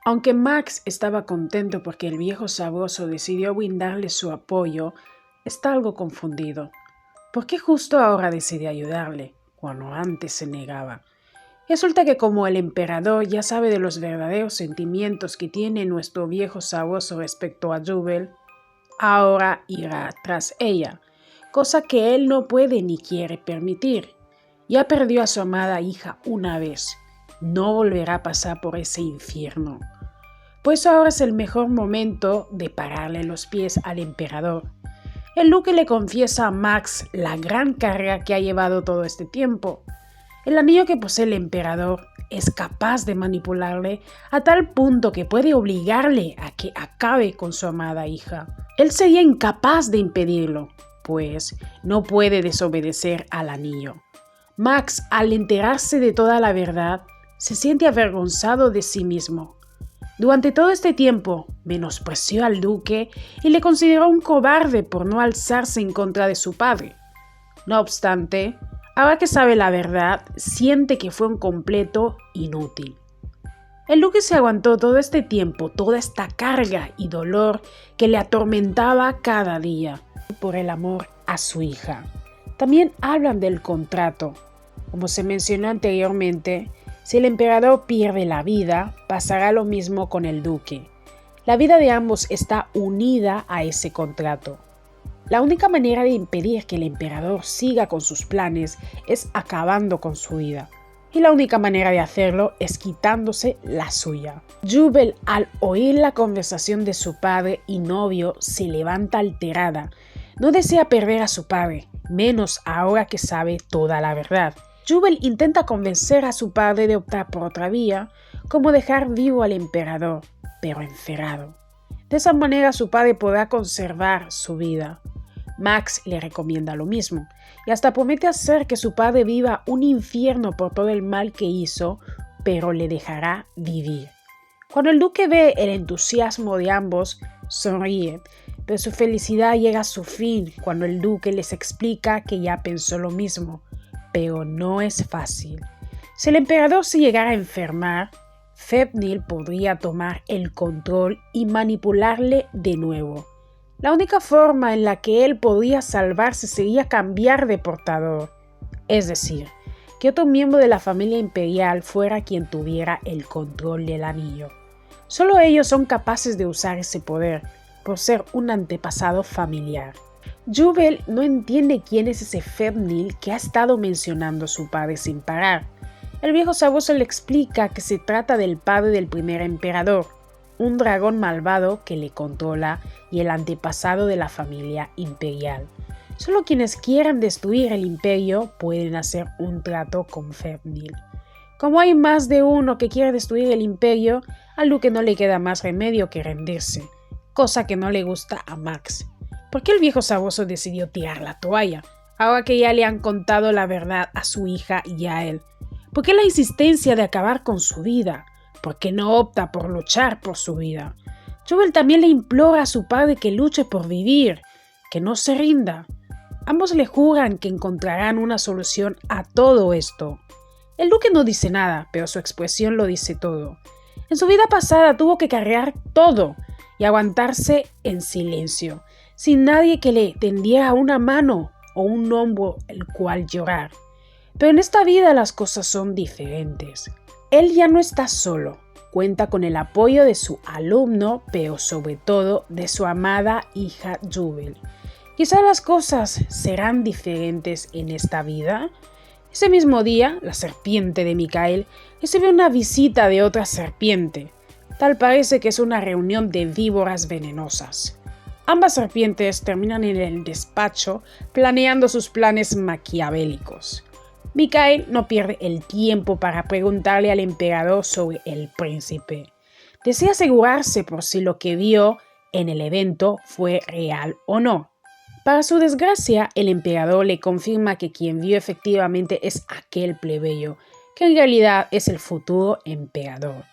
Aunque Max estaba contento porque el viejo sabroso decidió brindarle su apoyo, está algo confundido. ¿Por qué justo ahora decide ayudarle, cuando antes se negaba? Resulta que como el emperador ya sabe de los verdaderos sentimientos que tiene nuestro viejo sabroso respecto a Jubel, ahora irá tras ella, cosa que él no puede ni quiere permitir. Ya perdió a su amada hija una vez, no volverá a pasar por ese infierno. Pues ahora es el mejor momento de pararle los pies al emperador. El duque le confiesa a Max la gran carga que ha llevado todo este tiempo. El anillo que posee el emperador es capaz de manipularle a tal punto que puede obligarle a que acabe con su amada hija. Él sería incapaz de impedirlo, pues no puede desobedecer al anillo. Max, al enterarse de toda la verdad, se siente avergonzado de sí mismo. Durante todo este tiempo, menospreció al duque y le consideró un cobarde por no alzarse en contra de su padre. No obstante, ahora que sabe la verdad, siente que fue un completo inútil. El duque se aguantó todo este tiempo, toda esta carga y dolor que le atormentaba cada día, por el amor a su hija. También hablan del contrato. Como se mencionó anteriormente, si el emperador pierde la vida, pasará lo mismo con el duque. La vida de ambos está unida a ese contrato. La única manera de impedir que el emperador siga con sus planes es acabando con su vida. Y la única manera de hacerlo es quitándose la suya. Jubel, al oír la conversación de su padre y novio, se levanta alterada. No desea perder a su padre, menos ahora que sabe toda la verdad. Jubel intenta convencer a su padre de optar por otra vía, como dejar vivo al emperador, pero encerrado. De esa manera su padre podrá conservar su vida. Max le recomienda lo mismo, y hasta promete hacer que su padre viva un infierno por todo el mal que hizo, pero le dejará vivir. Cuando el duque ve el entusiasmo de ambos, sonríe, pero su felicidad llega a su fin cuando el duque les explica que ya pensó lo mismo, pero no es fácil. Si el emperador se llegara a enfermar, Fefnir podría tomar el control y manipularle de nuevo. La única forma en la que él podría salvarse sería cambiar de portador, es decir, que otro miembro de la familia imperial fuera quien tuviera el control del anillo. Solo ellos son capaces de usar ese poder, por ser un antepasado familiar. Jubel no entiende quién es ese Fefnir que ha estado mencionando su padre sin parar. El viejo sabueso le explica que se trata del padre del primer emperador, un dragón malvado que le controla y el antepasado de la familia imperial. Solo quienes quieran destruir el imperio pueden hacer un trato con Fefnir. Como hay más de uno que quiere destruir el imperio, al duque no le queda más remedio que rendirse, cosa que no le gusta a Max. ¿Por qué el viejo sabueso decidió tirar la toalla, ahora que ya le han contado la verdad a su hija y a él? ¿Por qué la insistencia de acabar con su vida? ¿Por qué no opta por luchar por su vida? Jubel también le implora a su padre que luche por vivir, que no se rinda. Ambos le juran que encontrarán una solución a todo esto. El duque no dice nada, pero su expresión lo dice todo. En su vida pasada tuvo que cargar todo y aguantarse en silencio, sin nadie que le tendiera una mano o un hombro el cual llorar. Pero en esta vida las cosas son diferentes. Él ya no está solo, cuenta con el apoyo de su alumno, pero sobre todo de su amada hija Jubel. Quizá las cosas serán diferentes en esta vida. Ese mismo día, la serpiente de Micael recibe una visita de otra serpiente. Tal parece que es una reunión de víboras venenosas. Ambas serpientes terminan en el despacho planeando sus planes maquiavélicos. Micael no pierde el tiempo para preguntarle al emperador sobre el príncipe. Desea asegurarse por si lo que vio en el evento fue real o no. Para su desgracia, el emperador le confirma que quien vio efectivamente es aquel plebeyo, que en realidad es el futuro emperador.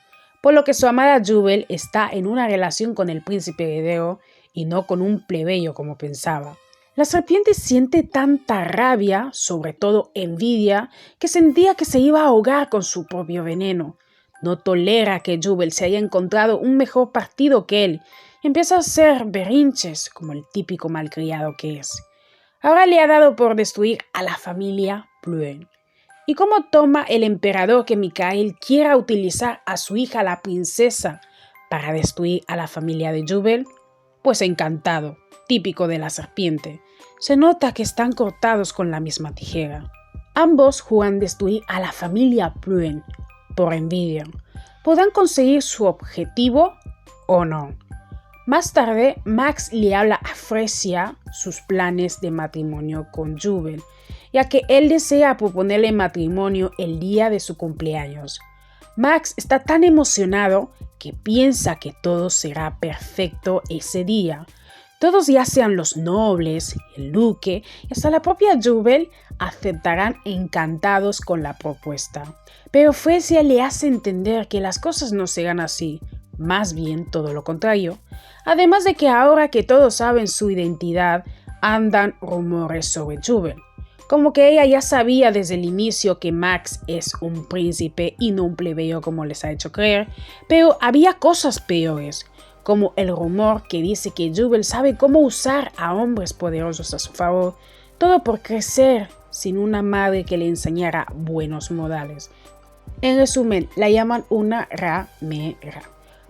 Por lo que su amada Jubel está en una relación con el príncipe heredero y no con un plebeyo como pensaba. La serpiente siente tanta rabia, sobre todo envidia, que sentía que se iba a ahogar con su propio veneno. No tolera que Jubel se haya encontrado un mejor partido que él. Empieza a hacer berrinches como el típico malcriado que es. Ahora le ha dado por destruir a la familia Pluen. ¿Y cómo toma el emperador que Mikhail quiera utilizar a su hija la princesa para destruir a la familia de Jubel? Pues encantado, típico de la serpiente. Se nota que están cortados con la misma tijera. Ambos juran destruir a la familia Pluen por envidia. ¿Podrán conseguir su objetivo o no? Más tarde, Max le habla a Fresia sus planes de matrimonio con Jubel, ya que él desea proponerle matrimonio el día de su cumpleaños. Max está tan emocionado que piensa que todo será perfecto ese día. Todos, ya sean los nobles, el duque y hasta la propia Jubel, aceptarán encantados con la propuesta. Pero Fresia le hace entender que las cosas no serán así, más bien todo lo contrario. Además de que ahora que todos saben su identidad, andan rumores sobre Jubel. Como que ella ya sabía desde el inicio que Max es un príncipe y no un plebeyo como les ha hecho creer, pero había cosas peores, como el rumor que dice que Jubel sabe cómo usar a hombres poderosos a su favor, todo por crecer sin una madre que le enseñara buenos modales. En resumen, la llaman una ramera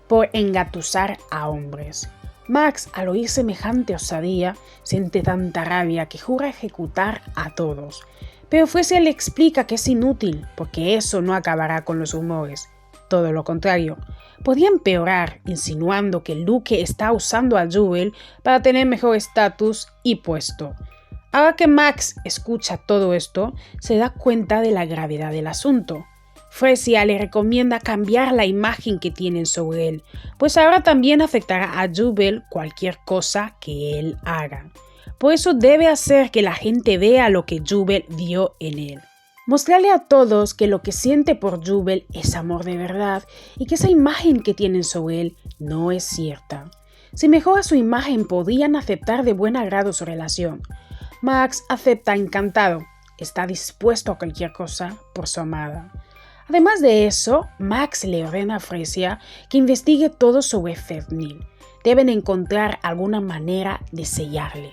por engatusar a hombres. Max, al oír semejante osadía, siente tanta rabia que jura ejecutar a todos. Pero Fresia le explica que es inútil, porque eso no acabará con los rumores. Todo lo contrario, podría empeorar, insinuando que el duque está usando a Jubel para tener mejor estatus y puesto. Ahora que Max escucha todo esto, se da cuenta de la gravedad del asunto. Fresia le recomienda cambiar la imagen que tienen sobre él, pues ahora también afectará a Jubel cualquier cosa que él haga. Por eso debe hacer que la gente vea lo que Jubel vio en él. Mostrarle a todos que lo que siente por Jubel es amor de verdad y que esa imagen que tienen sobre él no es cierta. Si mejora su imagen, podrían aceptar de buen agrado su relación. Max acepta encantado, está dispuesto a cualquier cosa por su amada. Además de eso, Max le ordena a Fresia que investigue todo sobre Fednil. Deben encontrar alguna manera de sellarle.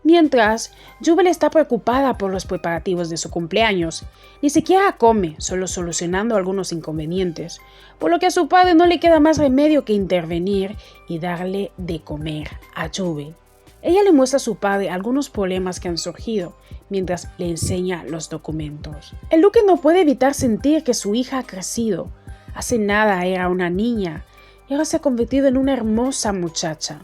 Mientras, Jubel está preocupada por los preparativos de su cumpleaños. Ni siquiera come, solo solucionando algunos inconvenientes, por lo que a su padre no le queda más remedio que intervenir y darle de comer a Jubel. Ella le muestra a su padre algunos problemas que han surgido, mientras le enseña los documentos. El duque no puede evitar sentir que su hija ha crecido. Hace nada era una niña y ahora se ha convertido en una hermosa muchacha.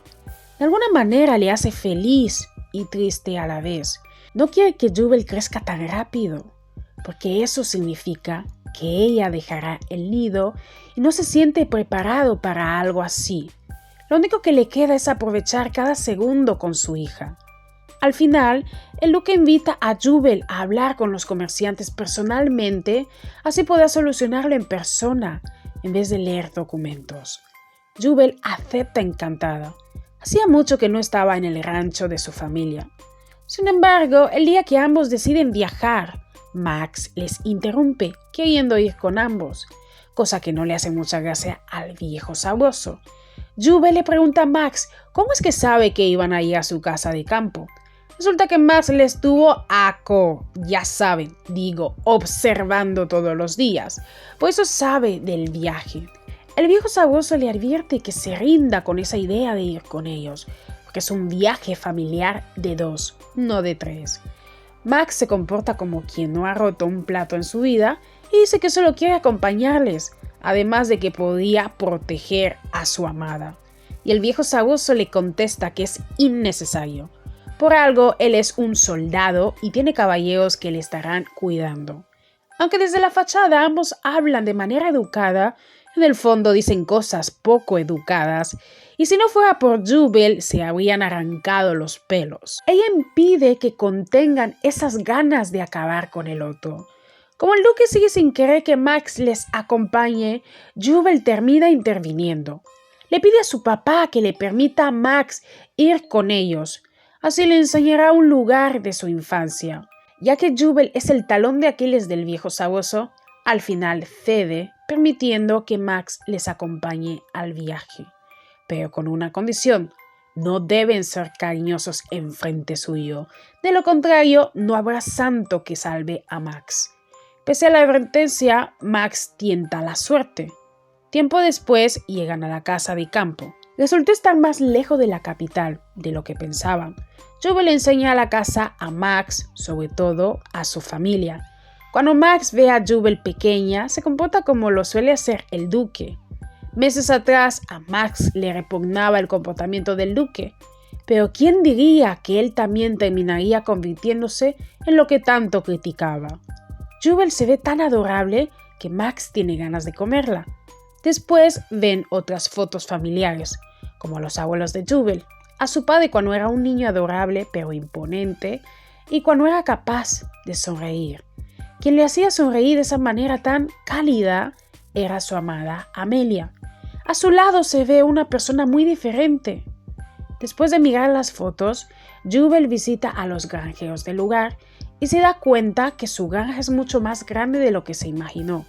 De alguna manera le hace feliz y triste a la vez. No quiere que Jubel crezca tan rápido, porque eso significa que ella dejará el nido y no se siente preparado para algo así. Lo único que le queda es aprovechar cada segundo con su hija. Al final, el duque invita a Jubel a hablar con los comerciantes personalmente, así podrá solucionarlo en persona, en vez de leer documentos. Jubel acepta encantada. Hacía mucho que no estaba en el rancho de su familia. Sin embargo, el día que ambos deciden viajar, Max les interrumpe, queriendo ir con ambos, cosa que no le hace mucha gracia al viejo sabroso. Jubel le pregunta a Max cómo es que sabe que iban a ir a su casa de campo. Resulta que Max le estuvo observando todos los días. Por eso sabe del viaje. El viejo sabroso le advierte que se rinda con esa idea de ir con ellos, porque es un viaje familiar de 2, no de 3. Max se comporta como quien no ha roto un plato en su vida y dice que solo quiere acompañarles, además de que podía proteger a su amada. Y el viejo sabroso le contesta que es innecesario. Por algo, él es un soldado y tiene caballeros que le estarán cuidando. Aunque desde la fachada ambos hablan de manera educada, en el fondo dicen cosas poco educadas, y si no fuera por Jubel, se habrían arrancado los pelos. Ella impide que contengan esas ganas de acabar con el otro. Como el duque sigue sin querer que Max les acompañe, Jubel termina interviniendo. Le pide a su papá que le permita a Max ir con ellos. Así le enseñará un lugar de su infancia. Ya que Jubel es el talón de Aquiles del viejo sabueso, al final cede permitiendo que Max les acompañe al viaje, pero con una condición: no deben ser cariñosos enfrente suyo, de lo contrario no habrá santo que salve a Max. Pese a la advertencia, Max tienta la suerte. Tiempo después llegan a la casa de campo. Resulta estar más lejos de la capital de lo que pensaban. Jubal enseña la casa a Max, sobre todo a su familia. Cuando Max ve a Jubal pequeña, se comporta como lo suele hacer el duque. Meses atrás a Max le repugnaba el comportamiento del duque, pero ¿quién diría que él también terminaría convirtiéndose en lo que tanto criticaba? Jubal se ve tan adorable que Max tiene ganas de comerla. Después ven otras fotos familiares, como los abuelos de Jubal, a su padre cuando era un niño adorable pero imponente y cuando era capaz de sonreír. Quien le hacía sonreír de esa manera tan cálida era su amada Amelia. A su lado se ve una persona muy diferente. Después de mirar las fotos, Jubal visita a los granjeros del lugar y se da cuenta que su granja es mucho más grande de lo que se imaginó.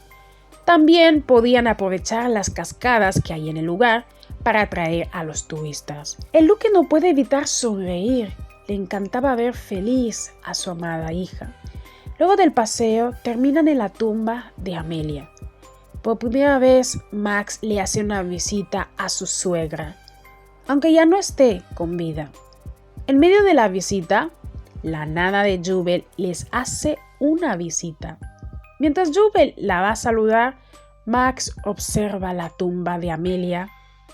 También podían aprovechar las cascadas que hay en el lugar para atraer a los turistas. El duque no puede evitar sonreír. Le encantaba ver feliz a su amada hija. Luego del paseo, terminan en la tumba de Amelia. Por primera vez, Max le hace una visita a su suegra, aunque ya no esté con vida. En medio de la visita, la nana de Jubal les hace una visita. Mientras Jubal la va a saludar, Max observa la tumba de Amelia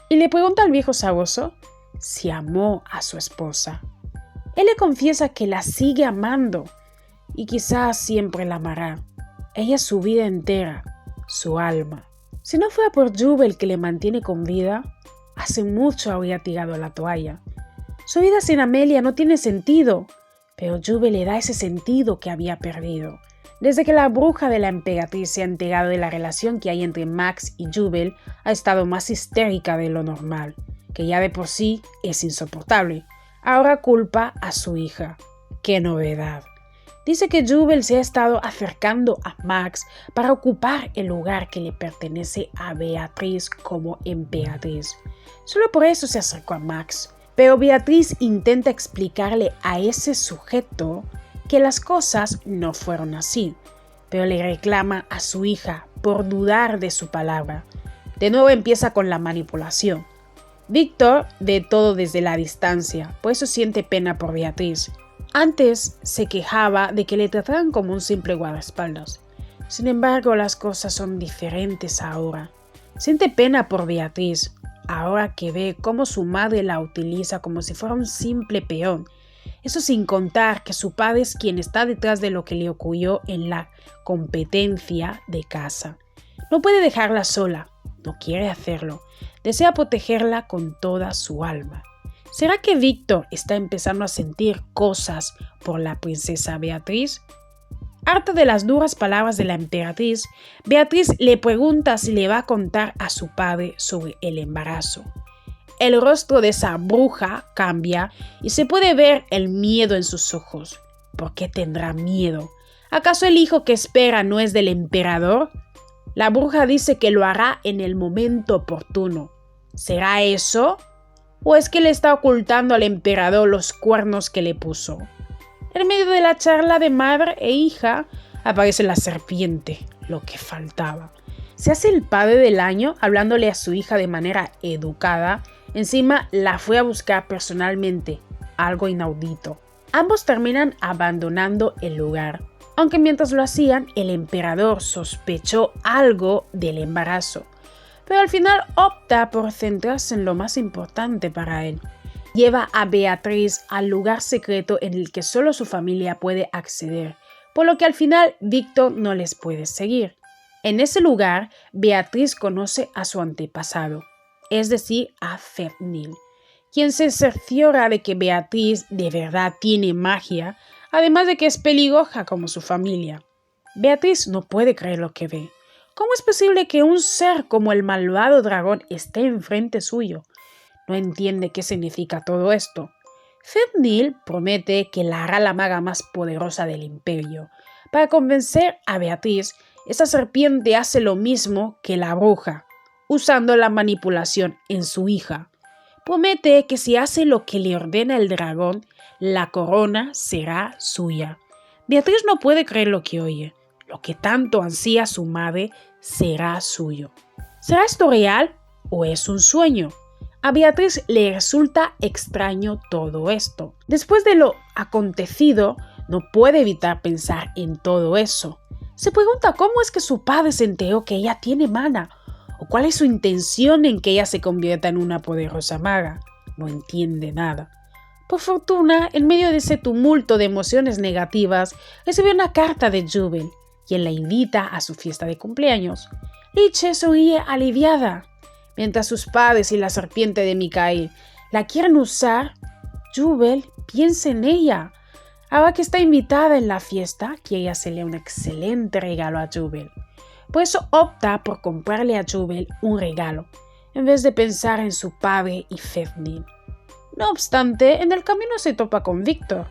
y le pregunta al viejo sabueso si amó a su esposa. Él le confiesa que la sigue amando y quizás siempre la amará. Ella es su vida entera, su alma. Si no fuera por Jubal que le mantiene con vida, hace mucho habría tirado la toalla. Su vida sin Amelia no tiene sentido, pero Jubal le da ese sentido que había perdido. Desde que la bruja de la emperatriz se ha enterado de la relación que hay entre Max y Jubal, ha estado más histérica de lo normal, que ya de por sí es insoportable. Ahora culpa a su hija. ¡Qué novedad! Dice que Jubal se ha estado acercando a Max para ocupar el lugar que le pertenece a Beatriz como emperatriz. Solo por eso se acercó a Max. Pero Beatriz intenta explicarle a ese sujeto que las cosas no fueron así, pero le reclama a su hija por dudar de su palabra. De nuevo empieza con la manipulación. Víctor ve todo desde la distancia, por eso siente pena por Beatriz. Antes se quejaba de que le trataran como un simple guardaespaldas. Sin embargo, las cosas son diferentes ahora. Siente pena por Beatriz, ahora que ve cómo su madre la utiliza como si fuera un simple peón. Eso sin contar que su padre es quien está detrás de lo que le ocurrió en la competencia de caza. No puede dejarla sola, no quiere hacerlo. Desea protegerla con toda su alma. ¿Será que Víctor está empezando a sentir cosas por la princesa Beatriz? Harta de las duras palabras de la emperatriz, Beatriz le pregunta si le va a contar a su padre sobre el embarazo. El rostro de esa bruja cambia y se puede ver el miedo en sus ojos. ¿Por qué tendrá miedo? ¿Acaso el hijo que espera no es del emperador? La bruja dice que lo hará en el momento oportuno. ¿Será eso? ¿O es que le está ocultando al emperador los cuernos que le puso? En medio de la charla de madre e hija aparece la serpiente, lo que faltaba. Se hace el padre del año hablándole a su hija de manera educada. Encima la fue a buscar personalmente, algo inaudito. Ambos terminan abandonando el lugar, aunque mientras lo hacían el emperador sospechó algo del embarazo. Pero al final opta por centrarse en lo más importante para él. Lleva a Beatriz al lugar secreto en el que solo su familia puede acceder, por lo que al final Víctor no les puede seguir. En ese lugar, Beatriz conoce a su antepasado, es decir, a Fernil, quien se cerciora de que Beatriz de verdad tiene magia, además de que es pelirroja como su familia. Beatriz no puede creer lo que ve. ¿Cómo es posible que un ser como el malvado dragón esté enfrente suyo? No entiende qué significa todo esto. Fernil promete que la hará la maga más poderosa del imperio. Para convencer a Beatriz, esa serpiente hace lo mismo que la bruja, usando la manipulación en su hija. Promete que si hace lo que le ordena el dragón, la corona será suya. Beatriz no puede creer lo que oye. Lo que tanto ansía su madre será suyo. ¿Será esto real o es un sueño? A Beatriz le resulta extraño todo esto. Después de lo acontecido, no puede evitar pensar en todo eso. Se pregunta cómo es que su padre se enteró que ella tiene mana, o cuál es su intención en que ella se convierta en una poderosa maga. No entiende nada. Por fortuna, en medio de ese tumulto de emociones negativas, recibe una carta de Jubel, quien la invita a su fiesta de cumpleaños. Liche sonríe aliviada. Mientras sus padres y la serpiente de Micael la quieren usar, Jubel piensa en ella. Ahora que está invitada en la fiesta, quiere hacerle un excelente regalo a Jubel. Por eso opta por comprarle a Jubel un regalo, en vez de pensar en su padre y Fednin. No obstante, en el camino se topa con Víctor,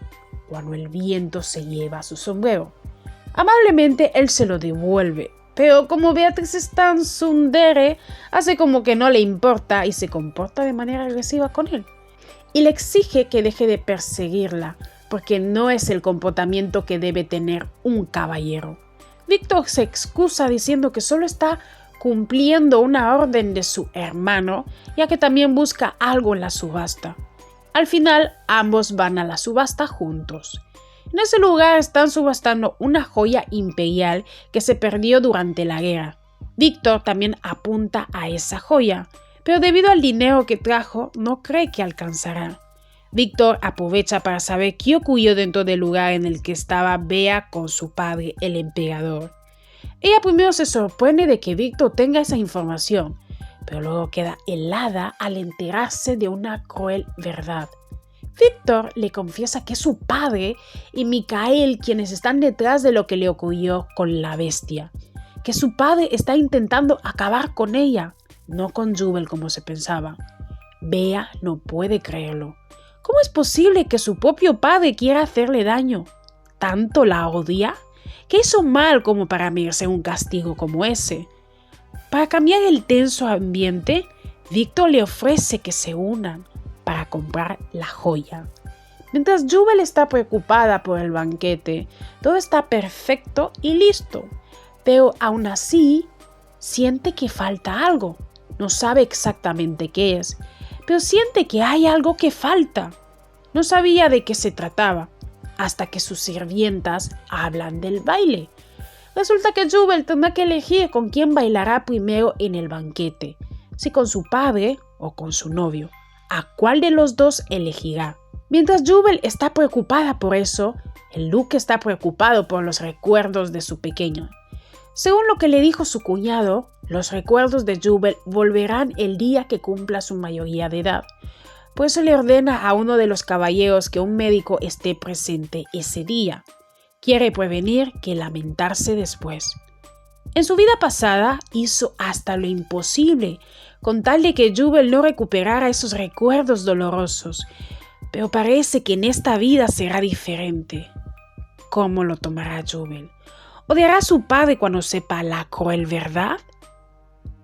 cuando el viento se lleva su sombrero. Amablemente él se lo devuelve, pero como Beatriz es tan tsundere, hace como que no le importa y se comporta de manera agresiva con él. Y le exige que deje de perseguirla, porque no es el comportamiento que debe tener un caballero. Víctor se excusa diciendo que solo está cumpliendo una orden de su hermano, ya que también busca algo en la subasta. Al final, ambos van a la subasta juntos. En ese lugar están subastando una joya imperial que se perdió durante la guerra. Víctor también apunta a esa joya, pero debido al dinero que trajo, no cree que alcanzará. Víctor aprovecha para saber qué ocurrió dentro del lugar en el que estaba Bea con su padre, el emperador. Ella primero se sorprende de que Víctor tenga esa información, pero luego queda helada al enterarse de una cruel verdad. Víctor le confiesa que es su padre y Micael quienes están detrás de lo que le ocurrió con la bestia, que su padre está intentando acabar con ella, no con Jubel como se pensaba. Bea no puede creerlo. ¿Cómo es posible que su propio padre quiera hacerle daño? ¿Tanto la odia? ¿Qué hizo mal como para merecer un castigo como ese? Para cambiar el tenso ambiente, Víctor le ofrece que se unan para comprar la joya. Mientras Jubel está preocupada por el banquete, todo está perfecto y listo, pero aún así siente que falta algo. No sabe exactamente qué es, pero siente que hay algo que falta. No sabía de qué se trataba, hasta que sus sirvientas hablan del baile. Resulta que Jubel tendrá que elegir con quién bailará primero en el banquete, si con su padre o con su novio. ¿A cuál de los dos elegirá? Mientras Jubel está preocupada por eso, el duque está preocupado por los recuerdos de su pequeño. Según lo que le dijo su cuñado, los recuerdos de Jubel volverán el día que cumpla su mayoría de edad. Por eso le ordena a uno de los caballeros que un médico esté presente ese día. Quiere prevenir que lamentarse después. En su vida pasada hizo hasta lo imposible con tal de que Jubel no recuperara esos recuerdos dolorosos, pero parece que en esta vida será diferente. ¿Cómo lo tomará Jubel? ¿Odiará a su padre cuando sepa la cruel verdad?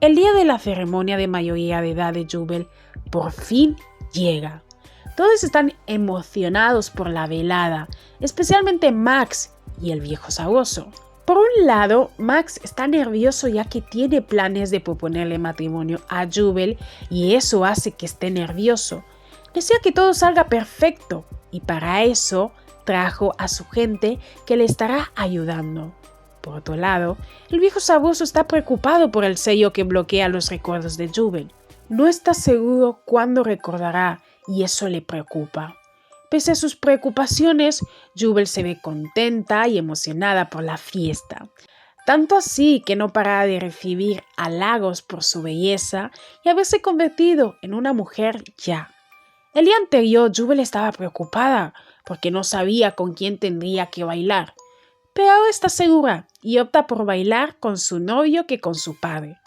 El día de la ceremonia de mayoría de edad de Jubel por fin llega. Todos están emocionados por la velada, especialmente Max y el viejo sabueso. Por un lado, Max está nervioso ya que tiene planes de proponerle matrimonio a Jubel y eso hace que esté nervioso. Desea que todo salga perfecto y para eso trajo a su gente que le estará ayudando. Por otro lado, el viejo sabueso está preocupado por el sello que bloquea los recuerdos de Jubel. No está seguro cuándo recordará y eso le preocupa. Pese a sus preocupaciones, Jubel se ve contenta y emocionada por la fiesta. Tanto así que no para de recibir halagos por su belleza y haberse convertido en una mujer ya. El día anterior, Jubel estaba preocupada porque no sabía con quién tendría que bailar. Pero ahora está segura y opta por bailar con su novio que con su padre,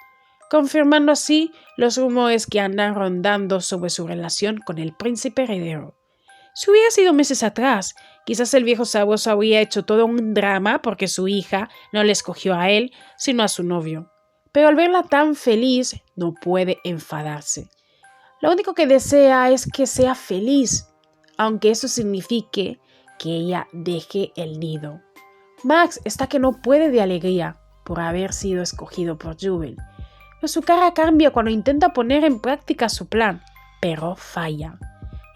confirmando así los rumores que andan rondando sobre su relación con el príncipe heredero. Si hubiera sido meses atrás, quizás el viejo sabueso habría hecho todo un drama porque su hija no le escogió a él, sino a su novio. Pero al verla tan feliz, no puede enfadarse. Lo único que desea es que sea feliz, aunque eso signifique que ella deje el nido. Max está que no puede de alegría por haber sido escogido por Jubel. Pero su cara cambia cuando intenta poner en práctica su plan, pero falla,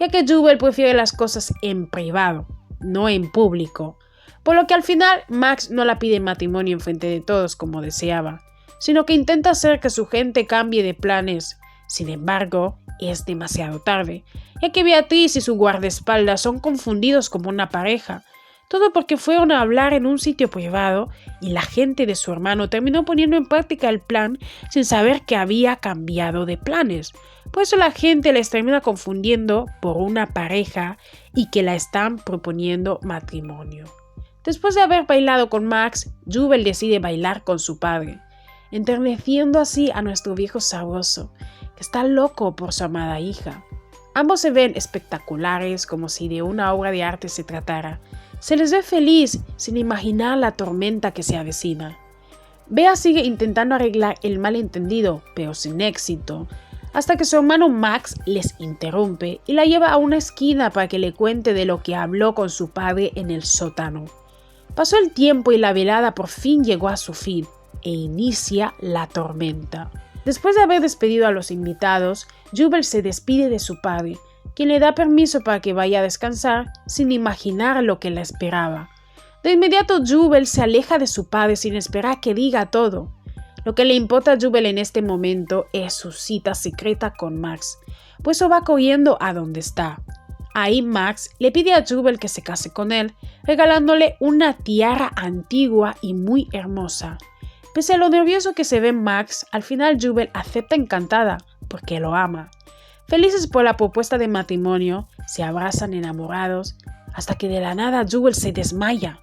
ya que Jubel prefiere las cosas en privado, no en público, por lo que al final Max no la pide matrimonio en frente de todos como deseaba, sino que intenta hacer que su gente cambie de planes. Sin embargo, es demasiado tarde, ya que Beatriz y su guardaespaldas son confundidos como una pareja, todo porque fueron a hablar en un sitio privado y la gente de su hermano terminó poniendo en práctica el plan sin saber que había cambiado de planes. Por eso la gente les termina confundiendo por una pareja y que la están proponiendo matrimonio. Después de haber bailado con Max, Jubel decide bailar con su padre, enterneciendo así a nuestro viejo sabroso, que está loco por su amada hija. Ambos se ven espectaculares, como si de una obra de arte se tratara. Se les ve feliz, sin imaginar la tormenta que se avecina. Bea sigue intentando arreglar el malentendido, pero sin éxito, hasta que su hermano Max les interrumpe y la lleva a una esquina para que le cuente de lo que habló con su padre en el sótano. Pasó el tiempo y la velada por fin llegó a su fin e inicia la tormenta. Después de haber despedido a los invitados, Jubel se despide de su padre, quien le da permiso para que vaya a descansar sin imaginar lo que la esperaba. De inmediato Jubel se aleja de su padre sin esperar que diga todo. Lo que le importa a Jubel en este momento es su cita secreta con Max, pues eso va corriendo a donde está. Ahí Max le pide a Jubel que se case con él, regalándole una tiara antigua y muy hermosa. Pese a lo nervioso que se ve Max, al final Jubel acepta encantada, porque lo ama. Felices por la propuesta de matrimonio, se abrazan enamorados, hasta que de la nada Jubel se desmaya.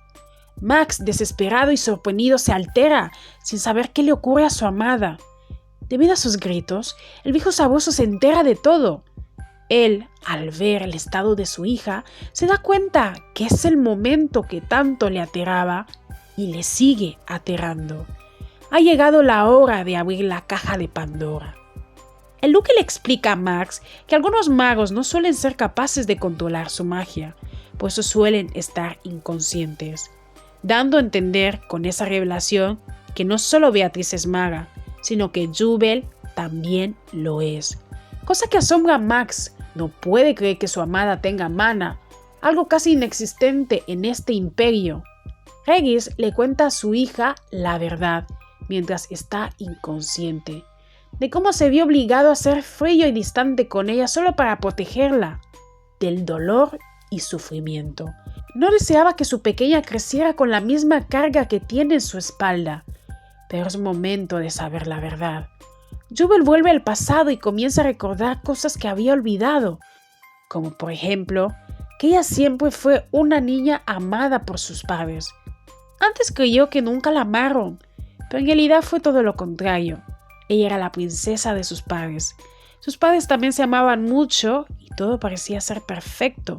Max, desesperado y sorprendido, se altera, sin saber qué le ocurre a su amada. Debido a sus gritos, el viejo sabueso se entera de todo. Él, al ver el estado de su hija, se da cuenta que es el momento que tanto le aterraba y le sigue aterrando. Ha llegado la hora de abrir la caja de Pandora. El duque le explica a Max que algunos magos no suelen ser capaces de controlar su magia, por eso suelen estar inconscientes, dando a entender con esa revelación que no solo Beatriz es maga, sino que Jubel también lo es. Cosa que asombra a Max, no puede creer que su amada tenga mana, algo casi inexistente en este imperio. Regis le cuenta a su hija la verdad, mientras está inconsciente, de cómo se vio obligado a ser frío y distante con ella solo para protegerla del dolor y sufrimiento. No deseaba que su pequeña creciera con la misma carga que tiene en su espalda, pero es momento de saber la verdad. Jubel vuelve al pasado y comienza a recordar cosas que había olvidado, como por ejemplo, que ella siempre fue una niña amada por sus padres. Antes creyó que nunca la amaron, pero en realidad fue todo lo contrario. Ella era la princesa de sus padres. Sus padres también se amaban mucho y todo parecía ser perfecto,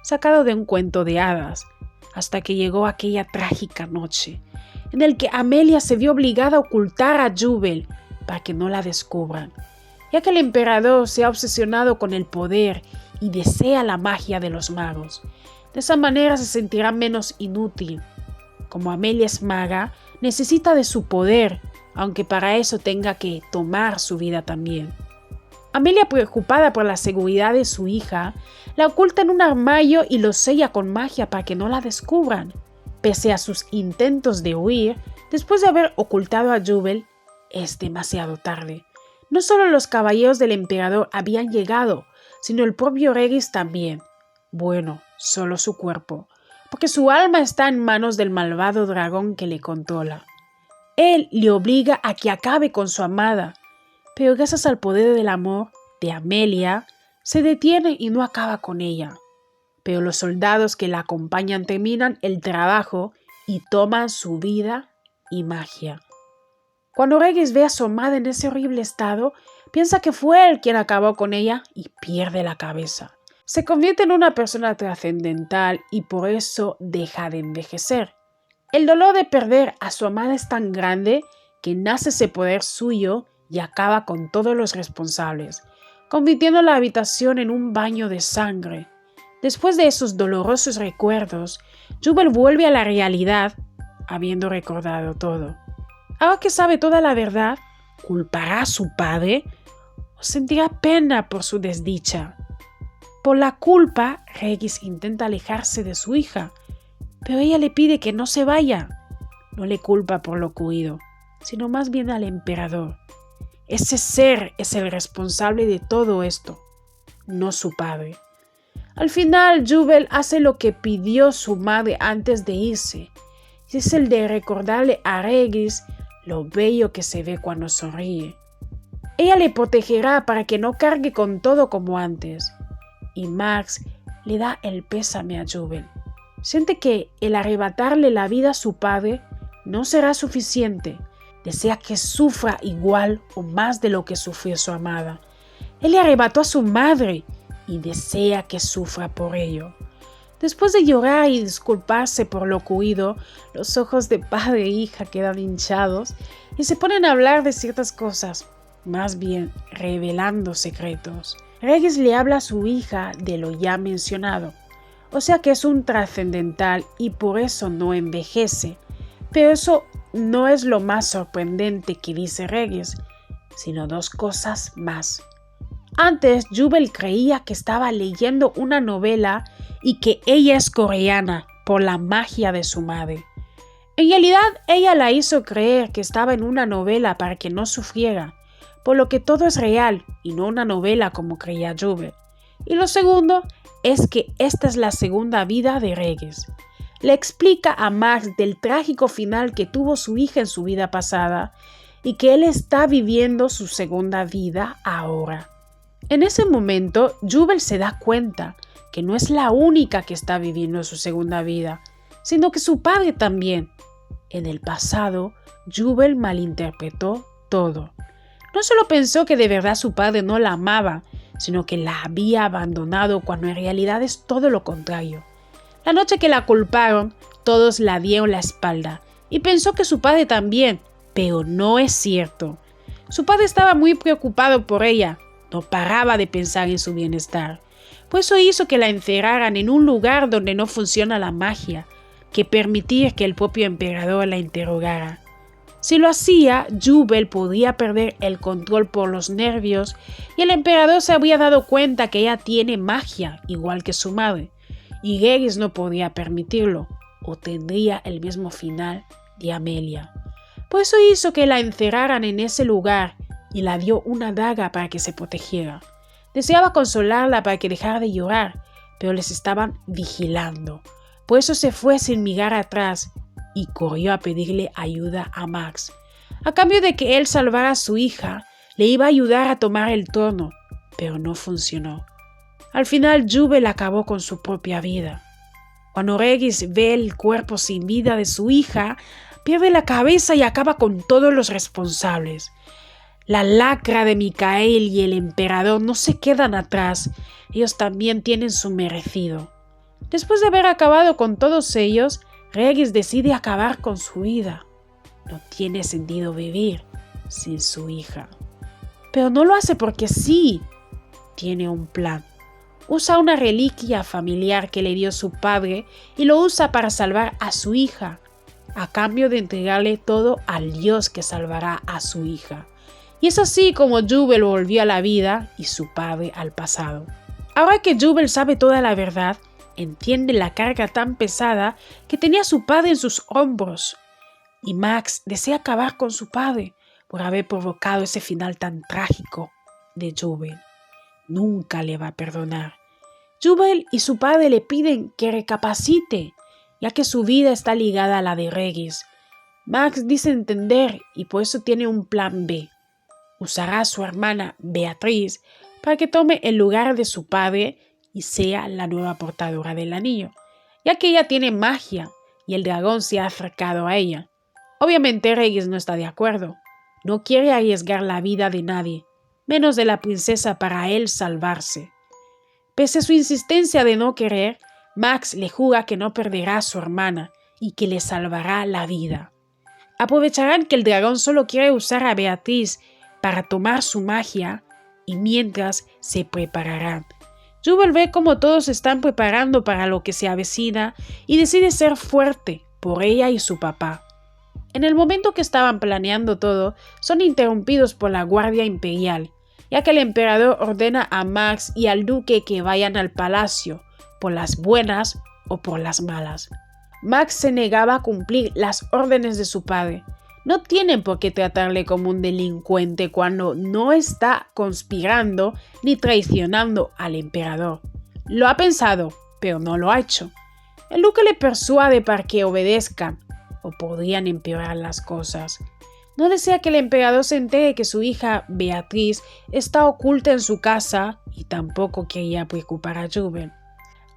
sacado de un cuento de hadas, hasta que llegó aquella trágica noche, en el que Amelia se vio obligada a ocultar a Jubel para que no la descubran, ya que el emperador se ha obsesionado con el poder y desea la magia de los magos. De esa manera se sentirá menos inútil. Como Amelia es maga, necesita de su poder, aunque para eso tenga que tomar su vida también. Amelia, preocupada por la seguridad de su hija, la oculta en un armario y lo sella con magia para que no la descubran. Pese a sus intentos de huir, después de haber ocultado a Jubel, es demasiado tarde. No solo los caballeros del emperador habían llegado, sino el propio Regis también. Bueno, solo su cuerpo, porque su alma está en manos del malvado dragón que le controla. Él le obliga a que acabe con su amada, pero gracias al poder del amor de Amelia, se detiene y no acaba con ella. Pero los soldados que la acompañan terminan el trabajo y toman su vida y magia. Cuando Regis ve a su amada en ese horrible estado, piensa que fue él quien acabó con ella y pierde la cabeza. se convierte en una persona trascendental y por eso deja de envejecer. El dolor de perder a su amada es tan grande que nace ese poder suyo y acaba con todos los responsables, convirtiendo la habitación en un baño de sangre. Después de esos dolorosos recuerdos, Jubal vuelve a la realidad, habiendo recordado todo. Ahora que sabe toda la verdad, ¿culpará a su padre o sentirá pena por su desdicha? Por la culpa, Regis intenta alejarse de su hija, pero ella le pide que no se vaya. No le culpa por lo ocurrido, sino más bien al emperador. Ese ser es el responsable de todo esto, no su padre. Al final, Jubal hace lo que pidió su madre antes de irse, y es el de recordarle a Regis lo bello que se ve cuando sonríe. Ella le protegerá para que no cargue con todo como antes, y Max le da el pésame a Jubal. Siente que el arrebatarle la vida a su padre no será suficiente. Desea que sufra igual o más de lo que sufrió su amada. Él le arrebató a su madre y desea que sufra por ello. Después de llorar y disculparse por lo ocurrido, los ojos de padre e hija quedan hinchados y se ponen a hablar de ciertas cosas, más bien revelando secretos. Regis le habla a su hija de lo ya mencionado, o sea que es un trascendental y por eso no envejece. Pero eso no es lo más sorprendente que dice Regis, sino dos cosas más. Antes, Jubal creía que estaba leyendo una novela y que ella es coreana por la magia de su madre. En realidad, ella la hizo creer que estaba en una novela para que no sufriera, por lo que todo es real y no una novela como creía Jubal. Y lo segundo es que esta es la segunda vida de Regis. Le explica a Max del trágico final que tuvo su hija en su vida pasada y que él está viviendo su segunda vida ahora. En ese momento, Jubal se da cuenta que no es la única que está viviendo su segunda vida, sino que su padre también. En el pasado, Jubal malinterpretó todo. No solo pensó que de verdad su padre no la amaba, sino que la había abandonado cuando en realidad es todo lo contrario. La noche que la culparon, todos la dieron la espalda y pensó que su padre también, pero no es cierto. Su padre estaba muy preocupado por ella, no paraba de pensar en su bienestar. Por eso hizo que la encerraran en un lugar donde no funciona la magia, que permitir que el propio emperador la interrogara. Si lo hacía, Jubal podía perder el control por los nervios y el emperador se había dado cuenta que ella tiene magia, igual que su madre, y Regis no podía permitirlo, o tendría el mismo final de Amelia. Por eso hizo que la encerraran en ese lugar y la dio una daga para que se protegiera. Deseaba consolarla para que dejara de llorar, pero les estaban vigilando. Por eso se fue sin mirar atrás y corrió a pedirle ayuda a Max. A cambio de que él salvara a su hija, le iba a ayudar a tomar el trono, pero no funcionó. Al final, Jubal acabó con su propia vida. Cuando Regis ve el cuerpo sin vida de su hija, pierde la cabeza y acaba con todos los responsables. La lacra de Micael y el emperador no se quedan atrás, ellos también tienen su merecido. Después de haber acabado con todos ellos, Regis decide acabar con su vida. No tiene sentido vivir sin su hija. Pero no lo hace porque sí. Tiene un plan. Usa una reliquia familiar que le dio su padre y lo usa para salvar a su hija, a cambio de entregarle todo al Dios que salvará a su hija. Y es así como Jubal volvió a la vida y su padre al pasado. Ahora que Jubal sabe toda la verdad, entiende la carga tan pesada que tenía su padre en sus hombros. Y Max desea acabar con su padre por haber provocado ese final tan trágico de Jubal. Nunca le va a perdonar. Jubal y su padre le piden que recapacite, ya que su vida está ligada a la de Regis. Max dice entender y por eso tiene un plan B. Usará a su hermana Beatriz para que tome el lugar de su padre y sea la nueva portadora del anillo, ya que ella tiene magia y el dragón se ha acercado a ella. Obviamente Regis no está de acuerdo. No quiere arriesgar la vida de nadie, menos de la princesa para él salvarse. Pese a su insistencia de no querer, Max le jura que no perderá a su hermana y que le salvará la vida. Aprovecharán que el dragón solo quiere usar a Beatriz para tomar su magia y mientras se prepararán. Jubel ve cómo todos se están preparando para lo que se avecina y decide ser fuerte por ella y su papá. En el momento que estaban planeando todo, son interrumpidos por la Guardia Imperial, ya que el emperador ordena a Max y al duque que vayan al palacio, por las buenas o por las malas. Max se negaba a cumplir las órdenes de su padre. No tienen por qué tratarle como un delincuente cuando no está conspirando ni traicionando al emperador. Lo ha pensado, pero no lo ha hecho. El duque le persuade para que obedezcan, o podrían empeorar las cosas. No desea que el emperador se entere que su hija Beatriz está oculta en su casa y tampoco quería preocupar a Jubel.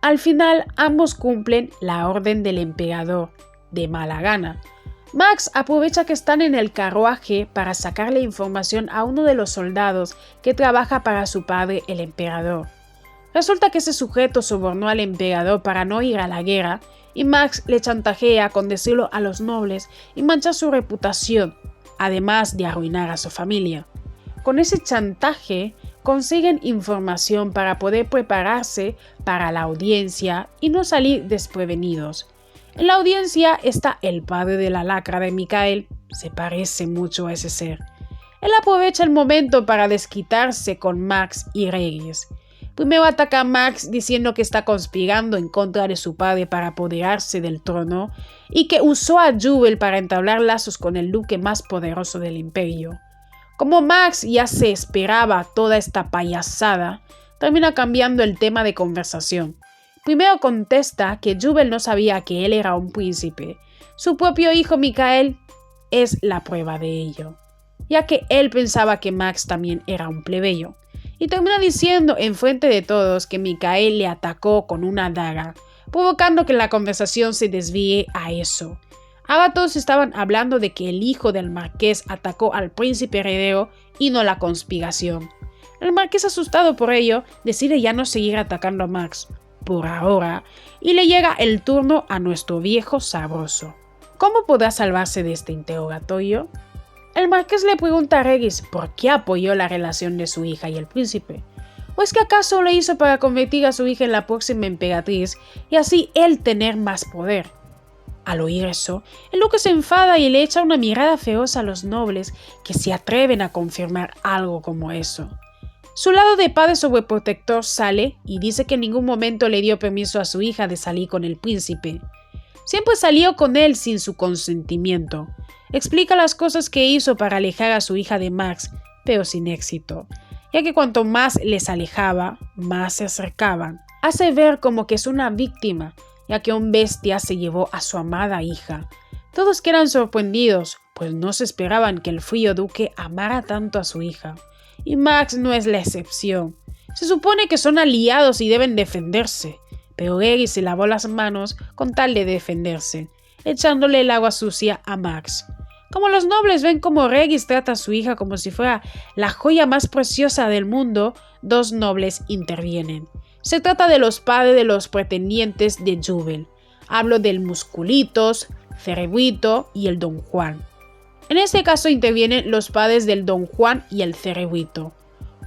Al final, ambos cumplen la orden del emperador, de mala gana. Max aprovecha que están en el carruaje para sacarle información a uno de los soldados que trabaja para su padre, el emperador. Resulta que ese sujeto sobornó al emperador para no ir a la guerra y Max le chantajea con decirlo a los nobles y manchar su reputación, además de arruinar a su familia. Con ese chantaje consiguen información para poder prepararse para la audiencia y no salir desprevenidos. En la audiencia está el padre de la lacra de Micael, se parece mucho a ese ser. Él aprovecha el momento para desquitarse con Max y Regis. Primero ataca a Max diciendo que está conspirando en contra de su padre para apoderarse del trono y que usó a Jubel para entablar lazos con el duque más poderoso del imperio. Como Max ya se esperaba toda esta payasada, termina cambiando el tema de conversación. Primero contesta que Jubel no sabía que él era un príncipe. Su propio hijo Micael es la prueba de ello, ya que él pensaba que Max también era un plebeyo. Y termina diciendo enfrente de todos que Micael le atacó con una daga, provocando que la conversación se desvíe a eso. Ahora todos estaban hablando de que el hijo del marqués atacó al príncipe heredero y no la conspiración. El marqués, asustado por ello, decide ya no seguir atacando a Max, por ahora, y le llega el turno a nuestro viejo sabroso. ¿Cómo podrá salvarse de este interrogatorio? El marqués le pregunta a Regis por qué apoyó la relación de su hija y el príncipe. ¿O es que acaso lo hizo para convertir a su hija en la próxima emperatriz y así él tener más poder? Al oír eso, el duque se enfada y le echa una mirada feroz a los nobles que se atreven a confirmar algo como eso. Su lado de padre sobreprotector sale y dice que en ningún momento le dio permiso a su hija de salir con el príncipe. Siempre salió con él sin su consentimiento. Explica las cosas que hizo para alejar a su hija de Max, pero sin éxito, ya que cuanto más les alejaba, más se acercaban. Hace ver como que es una víctima, ya que un bestia se llevó a su amada hija. Todos quedan sorprendidos, pues no se esperaban que el frío duque amara tanto a su hija. Y Max no es la excepción. Se supone que son aliados y deben defenderse, pero Regis se lavó las manos con tal de defenderse, echándole el agua sucia a Max. Como los nobles ven cómo Regis trata a su hija como si fuera la joya más preciosa del mundo, dos nobles intervienen. Se trata de los padres de los pretendientes de Jubel. Hablo del Musculitos, Cerebrito y el Don Juan. En este caso intervienen los padres del Don Juan y el Cerebrito.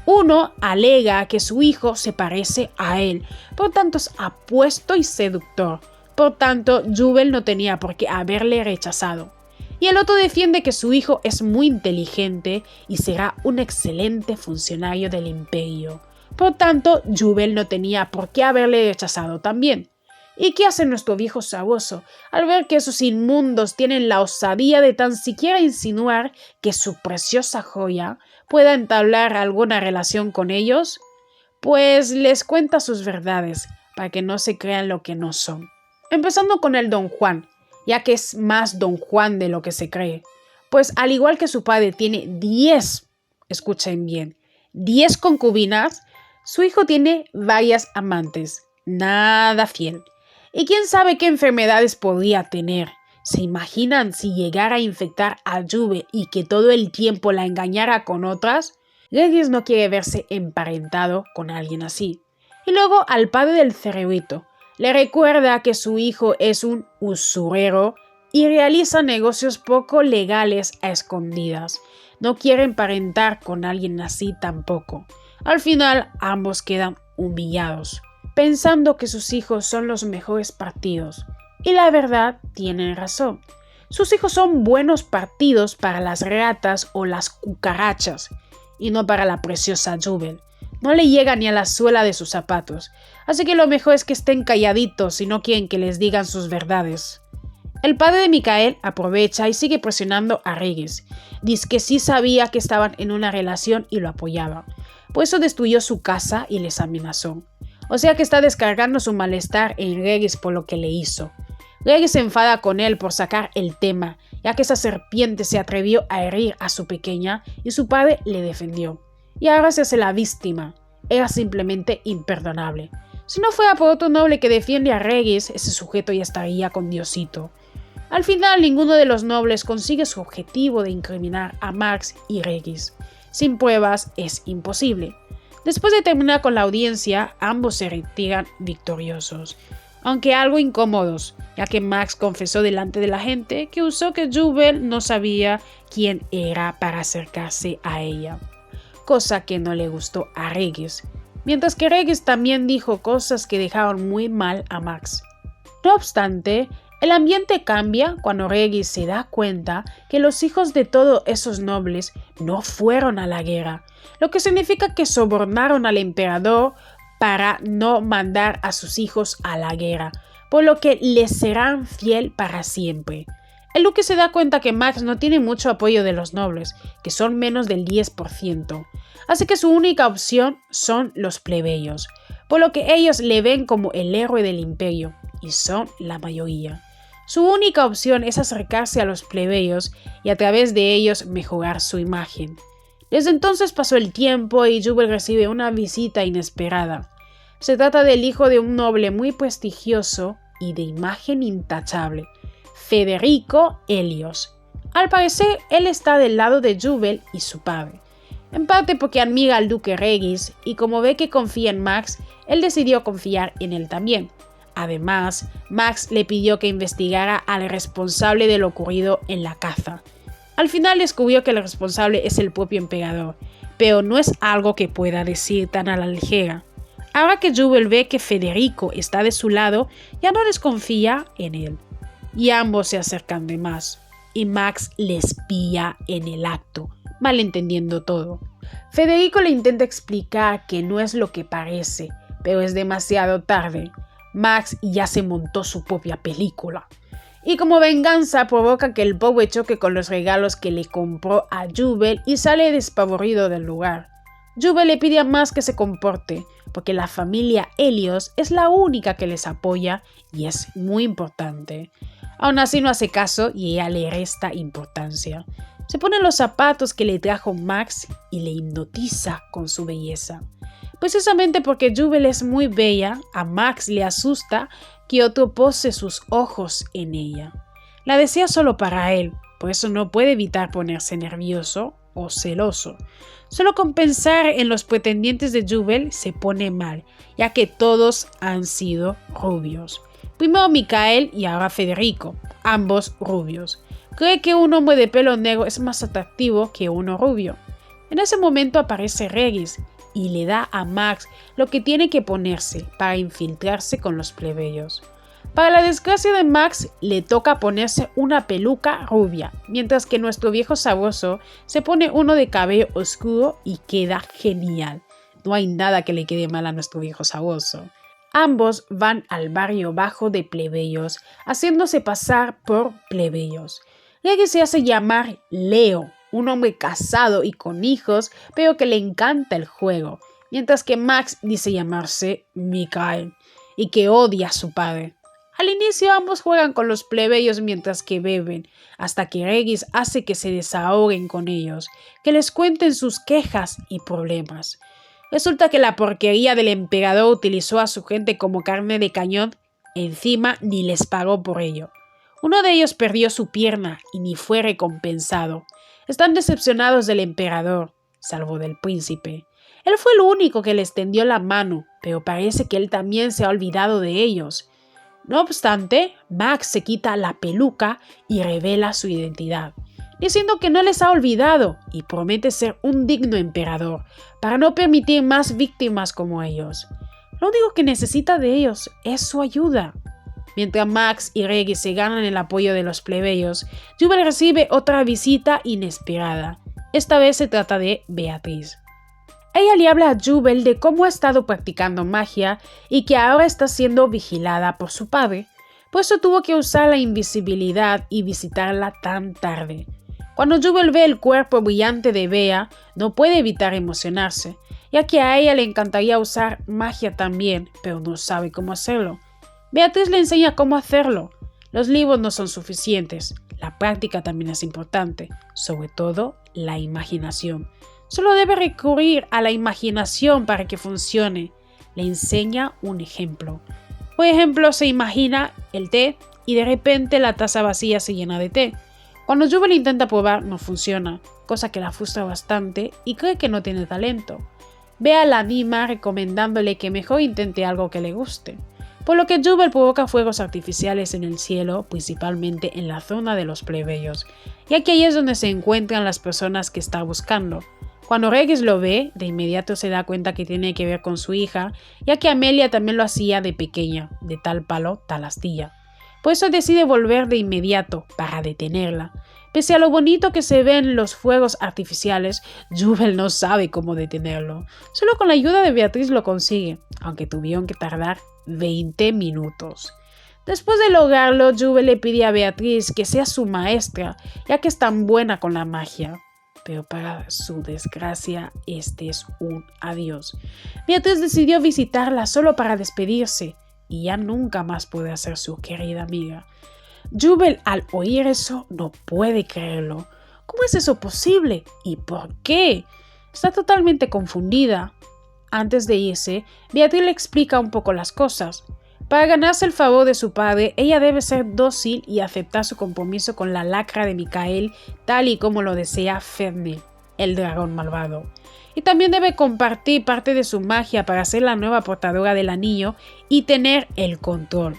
Uno alega que su hijo se parece a él, por tanto es apuesto y seductor. Por tanto, Jubel no tenía por qué haberle rechazado. Y el otro defiende que su hijo es muy inteligente y será un excelente funcionario del imperio. Por tanto, Jubel no tenía por qué haberle rechazado también. ¿Y qué hace nuestro viejo sabueso al ver que esos inmundos tienen la osadía de tan siquiera insinuar que su preciosa joya pueda entablar alguna relación con ellos? Pues les cuenta sus verdades para que no se crean lo que no son. Empezando con el Don Juan, ya que es más Don Juan de lo que se cree. Pues al igual que su padre tiene 10, escuchen bien, 10 concubinas, su hijo tiene varias amantes, nada fiel. ¿Y quién sabe qué enfermedades podría tener? ¿Se imaginan si llegara a infectar a Jubel y que todo el tiempo la engañara con otras? Regis no quiere verse emparentado con alguien así. Y luego al padre del cerebrito. Le recuerda que su hijo es un usurero y realiza negocios poco legales a escondidas. No quiere emparentar con alguien así tampoco. Al final, ambos quedan humillados, pensando que sus hijos son los mejores partidos. Y la verdad, tienen razón. Sus hijos son buenos partidos para las ratas o las cucarachas, y no para la preciosa Jubel. No le llega ni a la suela de sus zapatos, así que lo mejor es que estén calladitos si no quieren que les digan sus verdades. El padre de Mikael aprovecha y sigue presionando a Regis. Dice que sí sabía que estaban en una relación y lo apoyaba. Por eso destruyó su casa y les amenazó. O sea que está descargando su malestar en Regis por lo que le hizo. Regis se enfada con él por sacar el tema, ya que esa serpiente se atrevió a herir a su pequeña y su padre le defendió. Y ahora se hace la víctima. Era simplemente imperdonable. Si no fuera por otro noble que defiende a Regis, ese sujeto ya estaría con Diosito. Al final, ninguno de los nobles consigue su objetivo de incriminar a Max y Regis. Sin pruebas es imposible. Después de terminar con la audiencia, ambos se retiran victoriosos, aunque algo incómodos, ya que Max confesó delante de la gente que usó que Jubel no sabía quién era para acercarse a ella, cosa que no le gustó a Regis, mientras que Regis también dijo cosas que dejaron muy mal a Max. No obstante, el ambiente cambia cuando Regis se da cuenta que los hijos de todos esos nobles no fueron a la guerra, lo que significa que sobornaron al emperador para no mandar a sus hijos a la guerra, por lo que les serán fiel para siempre. El duque se da cuenta que Max no tiene mucho apoyo de los nobles, que son menos del 10%, así que su única opción son los plebeyos, por lo que ellos le ven como el héroe del imperio, y son la mayoría. Su única opción es acercarse a los plebeyos y a través de ellos mejorar su imagen. Desde entonces pasó el tiempo y Jubel recibe una visita inesperada. Se trata del hijo de un noble muy prestigioso y de imagen intachable, Federico Helios. Al parecer, él está del lado de Jubel y su padre. En parte porque admira al duque Regis y como ve que confía en Max, él decidió confiar en él también. Además, Max le pidió que investigara al responsable de lo ocurrido en la caza. Al final descubrió que el responsable es el propio emperador, pero no es algo que pueda decir tan a la ligera. Ahora que Jubel ve que Federico está de su lado, ya no desconfía en él. Y ambos se acercan de más, y Max les pilla en el acto, malentendiendo todo. Federico le intenta explicar que no es lo que parece, pero es demasiado tarde. Max ya se montó su propia película. Y como venganza provoca que el pobre choque con los regalos que le compró a Jubel y sale despavorido del lugar. Jubel le pide a Max que se comporte, porque la familia Helios es la única que les apoya y es muy importante. Aún así no hace caso y ella le resta importancia. Se pone los zapatos que le trajo Max y le hipnotiza con su belleza. Precisamente porque Jubel es muy bella, a Max le asusta que otro pose sus ojos en ella. La desea solo para él, por eso no puede evitar ponerse nervioso o celoso. Solo con pensar en los pretendientes de Jubel se pone mal, ya que todos han sido rubios. Primero Mikael y ahora Federico, ambos rubios. Cree que un hombre de pelo negro es más atractivo que uno rubio. En ese momento aparece Regis y le da a Max lo que tiene que ponerse para infiltrarse con los plebeyos. Para la desgracia de Max, le toca ponerse una peluca rubia, mientras que nuestro viejo sabroso se pone uno de cabello oscuro y queda genial. No hay nada que le quede mal a nuestro viejo sabroso. Ambos van al barrio bajo de plebeyos, haciéndose pasar por plebeyos. Regis se hace llamar Leo, un hombre casado y con hijos, pero que le encanta el juego, mientras que Max dice llamarse Mikael y que odia a su padre. Al inicio ambos juegan con los plebeyos mientras que beben, hasta que Regis hace que se desahoguen con ellos, que les cuenten sus quejas y problemas. Resulta que la porquería del emperador utilizó a su gente como carne de cañón, encima ni les pagó por ello. Uno de ellos perdió su pierna y ni fue recompensado. Están decepcionados del emperador, salvo del príncipe. Él fue el único que les tendió la mano, pero parece que él también se ha olvidado de ellos. No obstante, Max se quita la peluca y revela su identidad, diciendo que no les ha olvidado y promete ser un digno emperador para no permitir más víctimas como ellos. Lo único que necesita de ellos es su ayuda. Mientras Max y Reggie se ganan el apoyo de los plebeyos, Jubel recibe otra visita inesperada. Esta vez se trata de Beatriz. Ella le habla a Jubel de cómo ha estado practicando magia y que ahora está siendo vigilada por su padre, por eso tuvo que usar la invisibilidad y visitarla tan tarde. Cuando Jubel ve el cuerpo brillante de Bea, no puede evitar emocionarse, ya que a ella le encantaría usar magia también, pero no sabe cómo hacerlo. Beatriz le enseña cómo hacerlo. Los libros no son suficientes, la práctica también es importante, sobre todo la imaginación. Solo debe recurrir a la imaginación para que funcione. Le enseña un ejemplo. Por ejemplo, se imagina el té y de repente la taza vacía se llena de té. Cuando Jubel intenta probar, no funciona, cosa que la frustra bastante y cree que no tiene talento. Bea la anima recomendándole que mejor intente algo que le guste, por lo que Jubel provoca fuegos artificiales en el cielo, principalmente en la zona de los plebeyos, ya que ahí es donde se encuentran las personas que está buscando. Cuando Regis lo ve, de inmediato se da cuenta que tiene que ver con su hija, ya que Amelia también lo hacía de pequeña, de tal palo, tal astilla. Por eso decide volver de inmediato para detenerla. Pese a lo bonito que se ven los fuegos artificiales, Jubel no sabe cómo detenerlo. Solo con la ayuda de Beatriz lo consigue, aunque tuvieron que tardar 20 minutos. Después de lograrlo, Jubel le pide a Beatriz que sea su maestra, ya que es tan buena con la magia. Pero para su desgracia, este es un adiós. Beatriz decidió visitarla solo para despedirse, y ya nunca más puede ser su querida amiga. Jubel, al oír eso, no puede creerlo. ¿Cómo es eso posible? ¿Y por qué? Está totalmente confundida. Antes de irse, Beatriz le explica un poco las cosas. Para ganarse el favor de su padre, ella debe ser dócil y aceptar su compromiso con la lacra de Micael, tal y como lo desea Fenrir, el dragón malvado. Y también debe compartir parte de su magia para ser la nueva portadora del anillo y tener el control.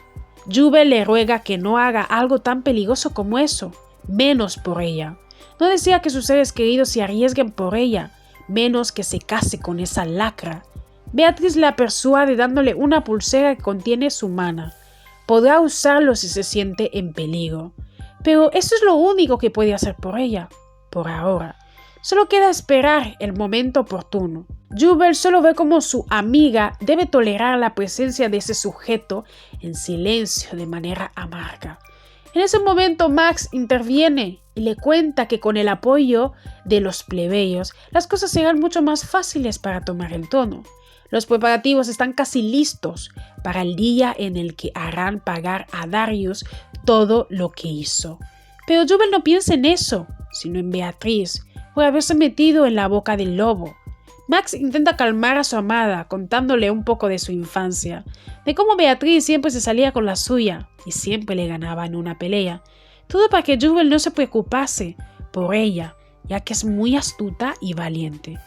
Jubel le ruega que no haga algo tan peligroso como eso, menos por ella. No desea que sus seres queridos se arriesguen por ella, menos que se case con esa lacra. Beatriz la persuade dándole una pulsera que contiene su mana. Podrá usarlo si se siente en peligro. Pero eso es lo único que puede hacer por ella, por ahora. Solo queda esperar el momento oportuno. Jubel solo ve como su amiga debe tolerar la presencia de ese sujeto en silencio de manera amarga. En ese momento Max interviene y le cuenta que con el apoyo de los plebeyos las cosas serán mucho más fáciles para tomar el trono. Los preparativos están casi listos para el día en el que harán pagar a Darius todo lo que hizo. Pero Jubel no piensa en eso, sino en Beatriz, por haberse metido en la boca del lobo. Max intenta calmar a su amada, contándole un poco de su infancia, de cómo Beatriz siempre se salía con la suya y siempre le ganaba en una pelea. Todo para que Jubel no se preocupase por ella, ya que es muy astuta y valiente.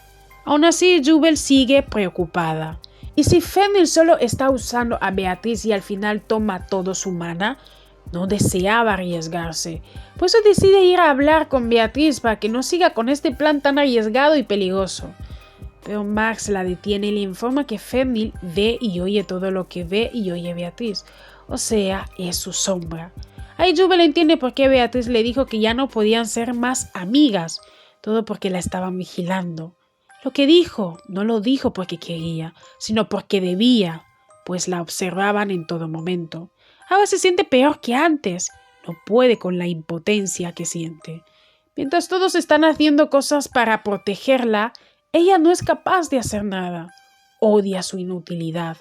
Aún así, Jubel sigue preocupada. ¿Y si Fenrir solo está usando a Beatriz y al final toma todo su mana? No deseaba arriesgarse. Por eso decide ir a hablar con Beatriz para que no siga con este plan tan arriesgado y peligroso. Pero Max la detiene y le informa que Fenrir ve y oye todo lo que ve y oye Beatriz. O sea, es su sombra. Ahí Jubel entiende por qué Beatriz le dijo que ya no podían ser más amigas. Todo porque la estaban vigilando. Lo que dijo, no lo dijo porque quería, sino porque debía, pues la observaban en todo momento. Ahora se siente peor que antes, no puede con la impotencia que siente. Mientras todos están haciendo cosas para protegerla, ella no es capaz de hacer nada. Odia su inutilidad.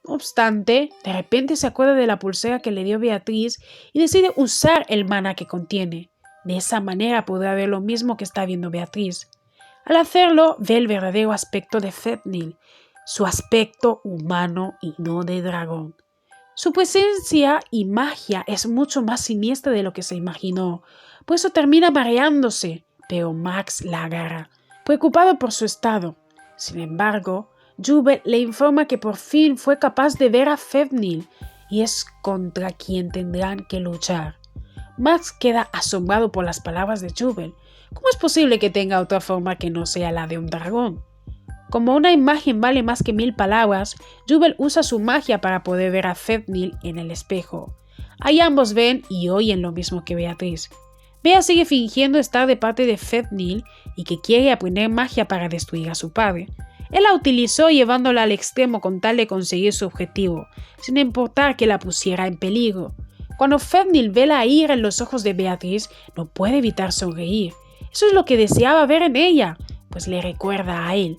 No obstante, de repente se acuerda de la pulsera que le dio Beatriz y decide usar el mana que contiene. De esa manera podrá ver lo mismo que está viendo Beatriz. Al hacerlo, ve el verdadero aspecto de Fenrir, su aspecto humano y no de dragón. Su presencia y magia es mucho más siniestra de lo que se imaginó, por eso termina mareándose, pero Max la agarra, preocupado por su estado. Sin embargo, Jubel le informa que por fin fue capaz de ver a Fenrir y es contra quien tendrán que luchar. Max queda asombrado por las palabras de Jubel. ¿Cómo es posible que tenga otra forma que no sea la de un dragón? Como una imagen vale más que 1000 palabras, Jubel usa su magia para poder ver a Fenrir en el espejo. Ahí ambos ven y oyen lo mismo que Beatriz. Bea sigue fingiendo estar de parte de Fenrir y que quiere aprender magia para destruir a su padre. Él la utilizó llevándola al extremo con tal de conseguir su objetivo, sin importar que la pusiera en peligro. Cuando Fenrir ve la ira en los ojos de Beatriz, no puede evitar sonreír. Eso es lo que deseaba ver en ella, pues le recuerda a él.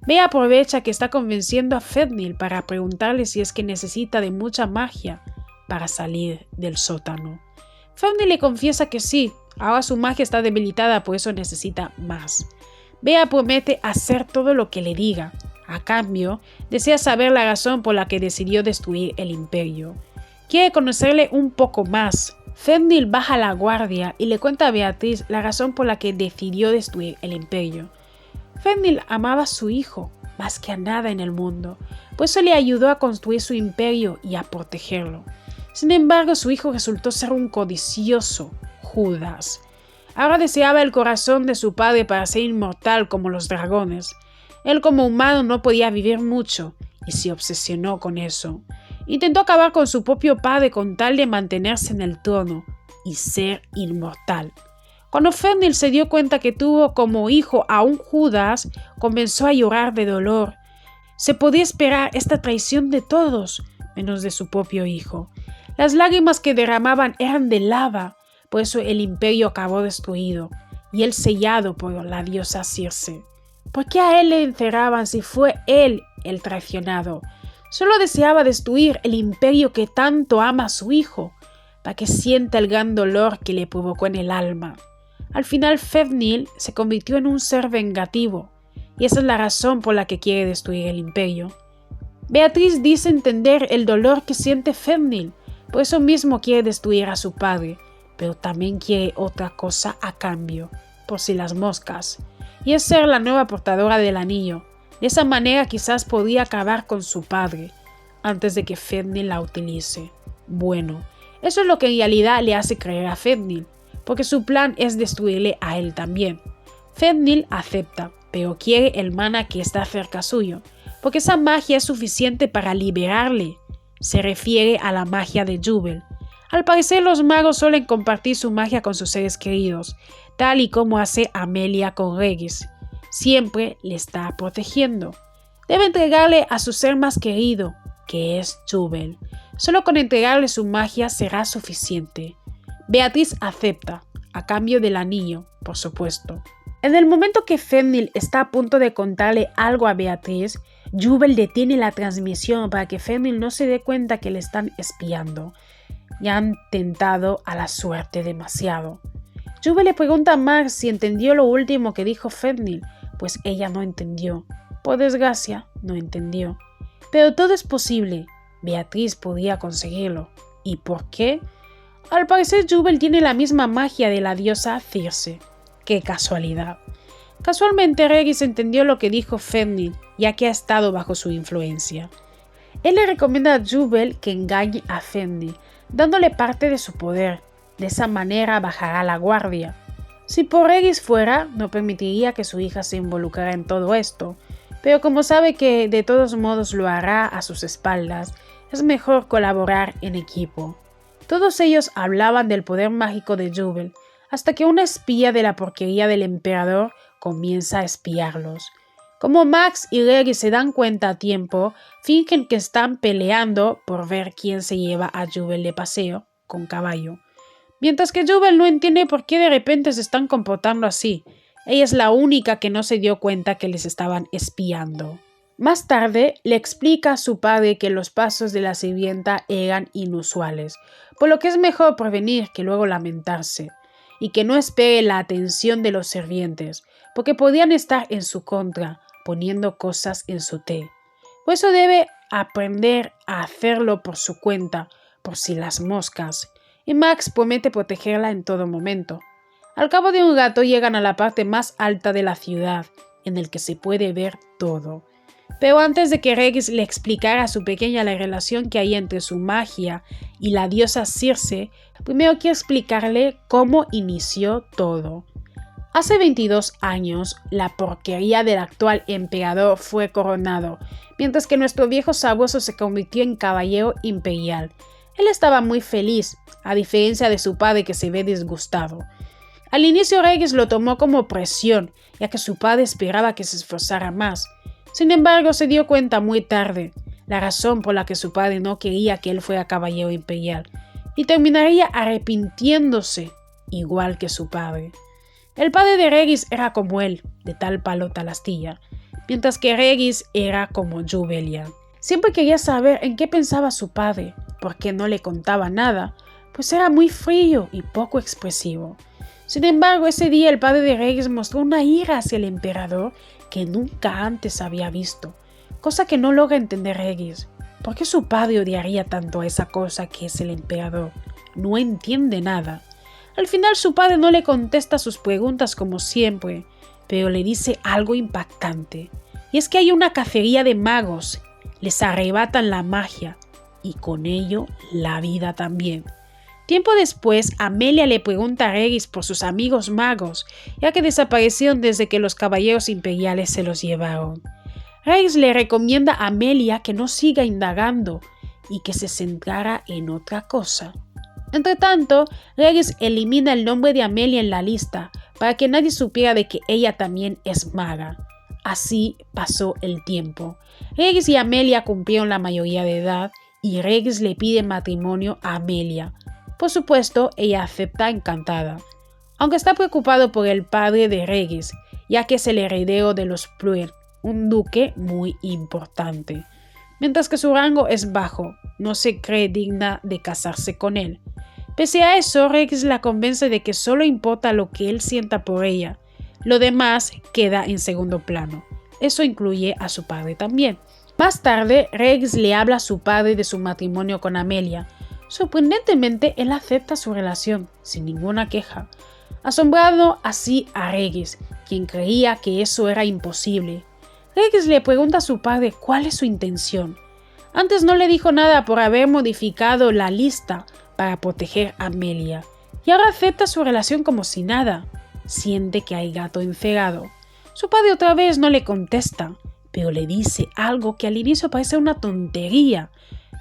Bea aprovecha que está convenciendo a Fenrir para preguntarle si es que necesita de mucha magia para salir del sótano. Fenrir le confiesa que sí, ahora su magia está debilitada, por eso necesita más. Bea promete hacer todo lo que le diga. A cambio, desea saber la razón por la que decidió destruir el imperio. Quiere conocerle un poco más. Fenrir baja la guardia y le cuenta a Beatriz la razón por la que decidió destruir el imperio. Fenrir amaba a su hijo más que a nada en el mundo, por eso le ayudó a construir su imperio y a protegerlo. Sin embargo, su hijo resultó ser un codicioso Judas. Ahora deseaba el corazón de su padre para ser inmortal como los dragones. Él como humano no podía vivir mucho y se obsesionó con eso. Intentó acabar con su propio padre con tal de mantenerse en el trono y ser inmortal. Cuando Fenrir se dio cuenta que tuvo como hijo a un Judas, comenzó a llorar de dolor. Se podía esperar esta traición de todos, menos de su propio hijo. Las lágrimas que derramaban eran de lava, por eso el imperio acabó destruido y él sellado por la diosa Circe. ¿Por qué a él le encerraban si fue él el traicionado? Solo deseaba destruir el imperio que tanto ama a su hijo, para que sienta el gran dolor que le provocó en el alma. Al final Fenrir se convirtió en un ser vengativo, y esa es la razón por la que quiere destruir el imperio. Beatriz dice entender el dolor que siente Fenrir, por eso mismo quiere destruir a su padre, pero también quiere otra cosa a cambio, por si las moscas, y es ser la nueva portadora del anillo. De esa manera quizás podría acabar con su padre, antes de que Fenrir la utilice. Bueno, eso es lo que en realidad le hace creer a Fenrir, porque su plan es destruirle a él también. Fenrir acepta, pero quiere el mana que está cerca suyo, porque esa magia es suficiente para liberarle. Se refiere a la magia de Jubel. Al parecer los magos suelen compartir su magia con sus seres queridos, tal y como hace Amelia con Regis. Siempre le está protegiendo. Debe entregarle a su ser más querido, que es Jubel. Solo con entregarle su magia será suficiente. Beatriz acepta, a cambio del anillo, por supuesto. En el momento que Fenrir está a punto de contarle algo a Beatriz, Jubel detiene la transmisión para que Fenrir no se dé cuenta que le están espiando. Ya han tentado a la suerte demasiado. Jubel le pregunta a Max si entendió lo último que dijo Fenrir, pues ella no entendió. Por desgracia, no entendió. Pero todo es posible. Beatriz podía conseguirlo. ¿Y por qué? Al parecer Jubel tiene la misma magia de la diosa Circe. ¡Qué casualidad! Casualmente Regis entendió lo que dijo Fenrir, ya que ha estado bajo su influencia. Él le recomienda a Jubel que engañe a Fenrir, dándole parte de su poder. De esa manera bajará la guardia. Si por Regis fuera, no permitiría que su hija se involucrara en todo esto, pero como sabe que de todos modos lo hará a sus espaldas, es mejor colaborar en equipo. Todos ellos hablaban del poder mágico de Jubel, hasta que una espía de la porquería del emperador comienza a espiarlos. Como Max y Regis se dan cuenta a tiempo, fingen que están peleando por ver quién se lleva a Jubel de paseo con caballo. Mientras que Jubel no entiende por qué de repente se están comportando así. Ella es la única que no se dio cuenta que les estaban espiando. Más tarde le explica a su padre que los pasos de la sirvienta eran inusuales, por lo que es mejor prevenir que luego lamentarse, y que no espere la atención de los sirvientes, porque podían estar en su contra, poniendo cosas en su té. Por eso debe aprender a hacerlo por su cuenta, por si las moscas, y Max promete protegerla en todo momento. Al cabo de un rato llegan a la parte más alta de la ciudad, en el que se puede ver todo. Pero antes de que Regis le explicara a su pequeña la relación que hay entre su magia y la diosa Circe, primero quiero explicarle cómo inició todo. Hace 22 años, la porquería del actual emperador fue coronado, mientras que nuestro viejo sabueso se convirtió en caballero imperial. Él estaba muy feliz, a diferencia de su padre que se ve disgustado. Al inicio Regis lo tomó como presión, ya que su padre esperaba que se esforzara más. Sin embargo, se dio cuenta muy tarde la razón por la que su padre no quería que él fuera caballero imperial, y terminaría arrepintiéndose igual que su padre. El padre de Regis era como él, de tal palo tal astilla, mientras que Regis era como Jubelian. Siempre quería saber en qué pensaba su padre, porque no le contaba nada, pues era muy frío y poco expresivo. Sin embargo, ese día el padre de Regis mostró una ira hacia el emperador que nunca antes había visto, cosa que no logra entender Regis. ¿Por qué su padre odiaría tanto a esa cosa que es el emperador? No entiende nada. Al final su padre no le contesta sus preguntas como siempre, pero le dice algo impactante. Y es que hay una cacería de magos, les arrebatan la magia y con ello la vida también. Tiempo después, Amelia le pregunta a Regis por sus amigos magos, ya que desaparecieron desde que los caballeros imperiales se los llevaron. Regis le recomienda a Amelia que no siga indagando y que se centrara en otra cosa. Entretanto, Regis elimina el nombre de Amelia en la lista para que nadie supiera de que ella también es maga. Así pasó el tiempo. Regis y Amelia cumplieron la mayoría de edad y Regis le pide matrimonio a Amelia. Por supuesto, ella acepta encantada, aunque está preocupado por el padre de Regis, ya que es el heredero de los Pluen, un duque muy importante. Mientras que su rango es bajo, no se cree digna de casarse con él. Pese a eso, Regis la convence de que solo importa lo que él sienta por ella. Lo demás queda en segundo plano. Eso incluye a su padre también. Más tarde, Regis le habla a su padre de su matrimonio con Amelia. Sorprendentemente, él acepta su relación, sin ninguna queja, asombrado así a Regis, quien creía que eso era imposible. Regis le pregunta a su padre cuál es su intención. Antes no le dijo nada por haber modificado la lista para proteger a Amelia, y ahora acepta su relación como si nada. Siente que hay gato encerrado. Su padre otra vez no le contesta, pero le dice algo que al inicio parece una tontería,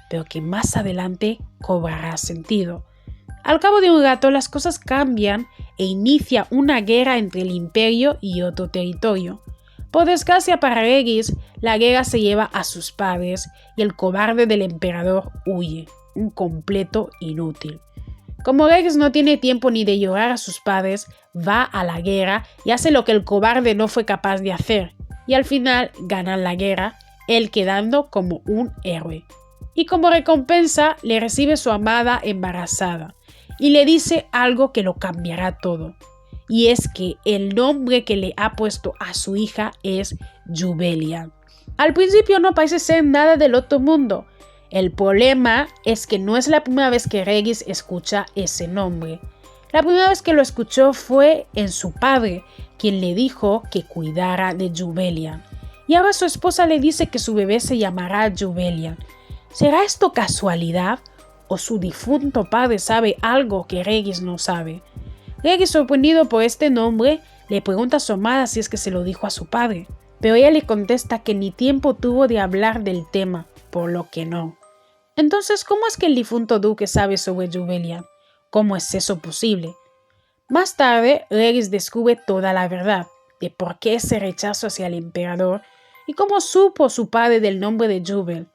pero que más adelante cobrará sentido. Al cabo de un rato las cosas cambian e inicia una guerra entre el imperio y otro territorio. Por desgracia para Regis, la guerra se lleva a sus padres y el cobarde del emperador huye, un completo inútil. Como Regis no tiene tiempo ni de llorar a sus padres, va a la guerra y hace lo que el cobarde no fue capaz de hacer, y al final ganan la guerra, él quedando como un héroe. Y como recompensa le recibe su amada embarazada y le dice algo que lo cambiará todo. Y es que el nombre que le ha puesto a su hija es Jubelian. Al principio no parece ser nada del otro mundo. El problema es que no es la primera vez que Regis escucha ese nombre. La primera vez que lo escuchó fue en su padre, quien le dijo que cuidara de Jubelian. Y ahora su esposa le dice que su bebé se llamará Jubelian. ¿Será esto casualidad o su difunto padre sabe algo que Regis no sabe? Regis, sorprendido por este nombre, le pregunta a su amada si es que se lo dijo a su padre, pero ella le contesta que ni tiempo tuvo de hablar del tema, por lo que no. Entonces, ¿cómo es que el difunto duque sabe sobre Jubelian? ¿Cómo es eso posible? Más tarde, Regis descubre toda la verdad de por qué ese rechazo hacia el emperador y cómo supo su padre del nombre de Jubel.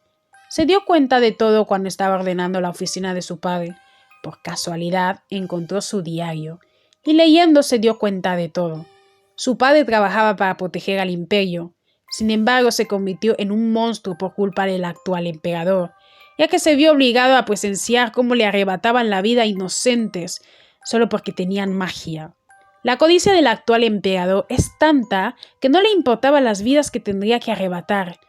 Se dio cuenta de todo cuando estaba ordenando la oficina de su padre. Por casualidad, encontró su diario y leyendo se dio cuenta de todo. Su padre trabajaba para proteger al imperio. Sin embargo, se convirtió en un monstruo por culpa del actual emperador, ya que se vio obligado a presenciar cómo le arrebataban la vida a inocentes solo porque tenían magia. La codicia del actual emperador es tanta que no le importaban las vidas que tendría que arrebatar.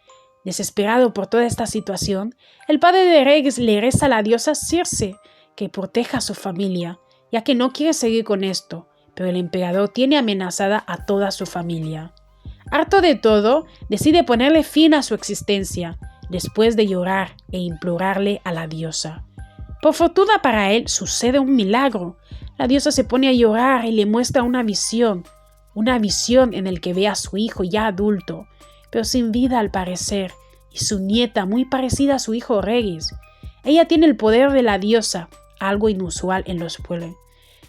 Desesperado por toda esta situación, el padre de Regis le reza a la diosa Circe que proteja a su familia, ya que no quiere seguir con esto, pero el emperador tiene amenazada a toda su familia. Harto de todo, decide ponerle fin a su existencia, después de llorar e implorarle a la diosa. Por fortuna para él, sucede un milagro. La diosa se pone a llorar y le muestra una visión en la que ve a su hijo ya adulto, pero sin vida al parecer, y su nieta muy parecida a su hijo Regis. Ella tiene el poder de la diosa, algo inusual en los pueblos.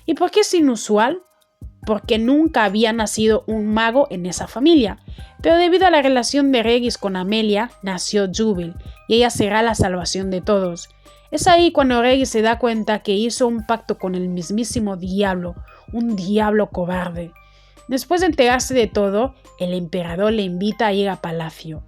¿Y por qué es inusual? Porque nunca había nacido un mago en esa familia, pero debido a la relación de Regis con Amelia, nació Jubel, y ella será la salvación de todos. Es ahí cuando Regis se da cuenta que hizo un pacto con el mismísimo diablo, un diablo cobarde. Después de enterarse de todo, el emperador le invita a ir a palacio.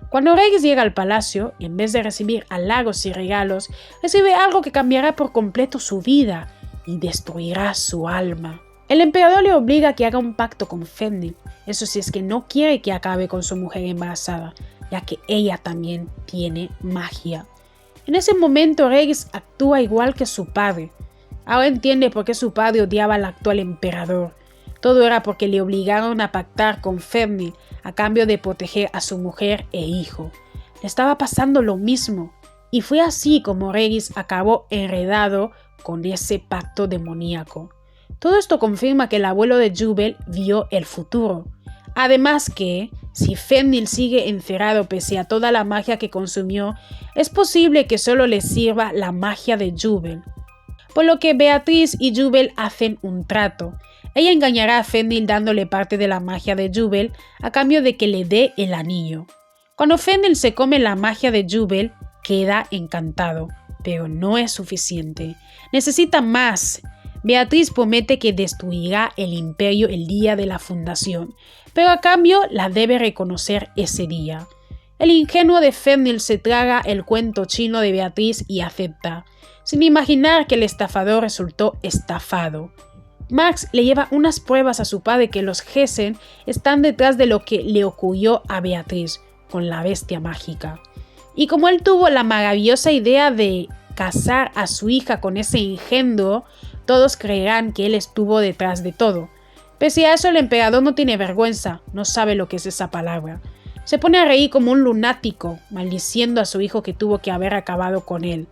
Cuando Regis llega al palacio, en vez de recibir halagos y regalos, recibe algo que cambiará por completo su vida y destruirá su alma. El emperador le obliga a que haga un pacto con Fenrir, eso si es que no quiere que acabe con su mujer embarazada, ya que ella también tiene magia. En ese momento Regis actúa igual que su padre. Ahora entiende por qué su padre odiaba al actual emperador. Todo era porque le obligaron a pactar con Fenrir a cambio de proteger a su mujer e hijo. Le estaba pasando lo mismo, y fue así como Regis acabó enredado con ese pacto demoníaco. Todo esto confirma que el abuelo de Jubel vio el futuro. Además que, si Fenrir sigue encerrado pese a toda la magia que consumió, es posible que solo le sirva la magia de Jubel. Por lo que Beatriz y Jubel hacen un trato. Ella engañará a Fenrir dándole parte de la magia de Jubel a cambio de que le dé el anillo. Cuando Fenrir se come la magia de Jubel, queda encantado, pero no es suficiente. Necesita más. Beatriz promete que destruirá el imperio el día de la fundación, pero a cambio la debe reconocer ese día. El ingenuo de Fenrir se traga el cuento chino de Beatriz y acepta, sin imaginar que el estafador resultó estafado. Max le lleva unas pruebas a su padre que los Gessen están detrás de lo que le ocurrió a Beatriz con la bestia mágica. Y como él tuvo la maravillosa idea de casar a su hija con ese engendro, todos creerán que él estuvo detrás de todo. Pese a eso, el emperador no tiene vergüenza, no sabe lo que es esa palabra. Se pone a reír como un lunático, maldiciendo a su hijo que tuvo que haber acabado con él.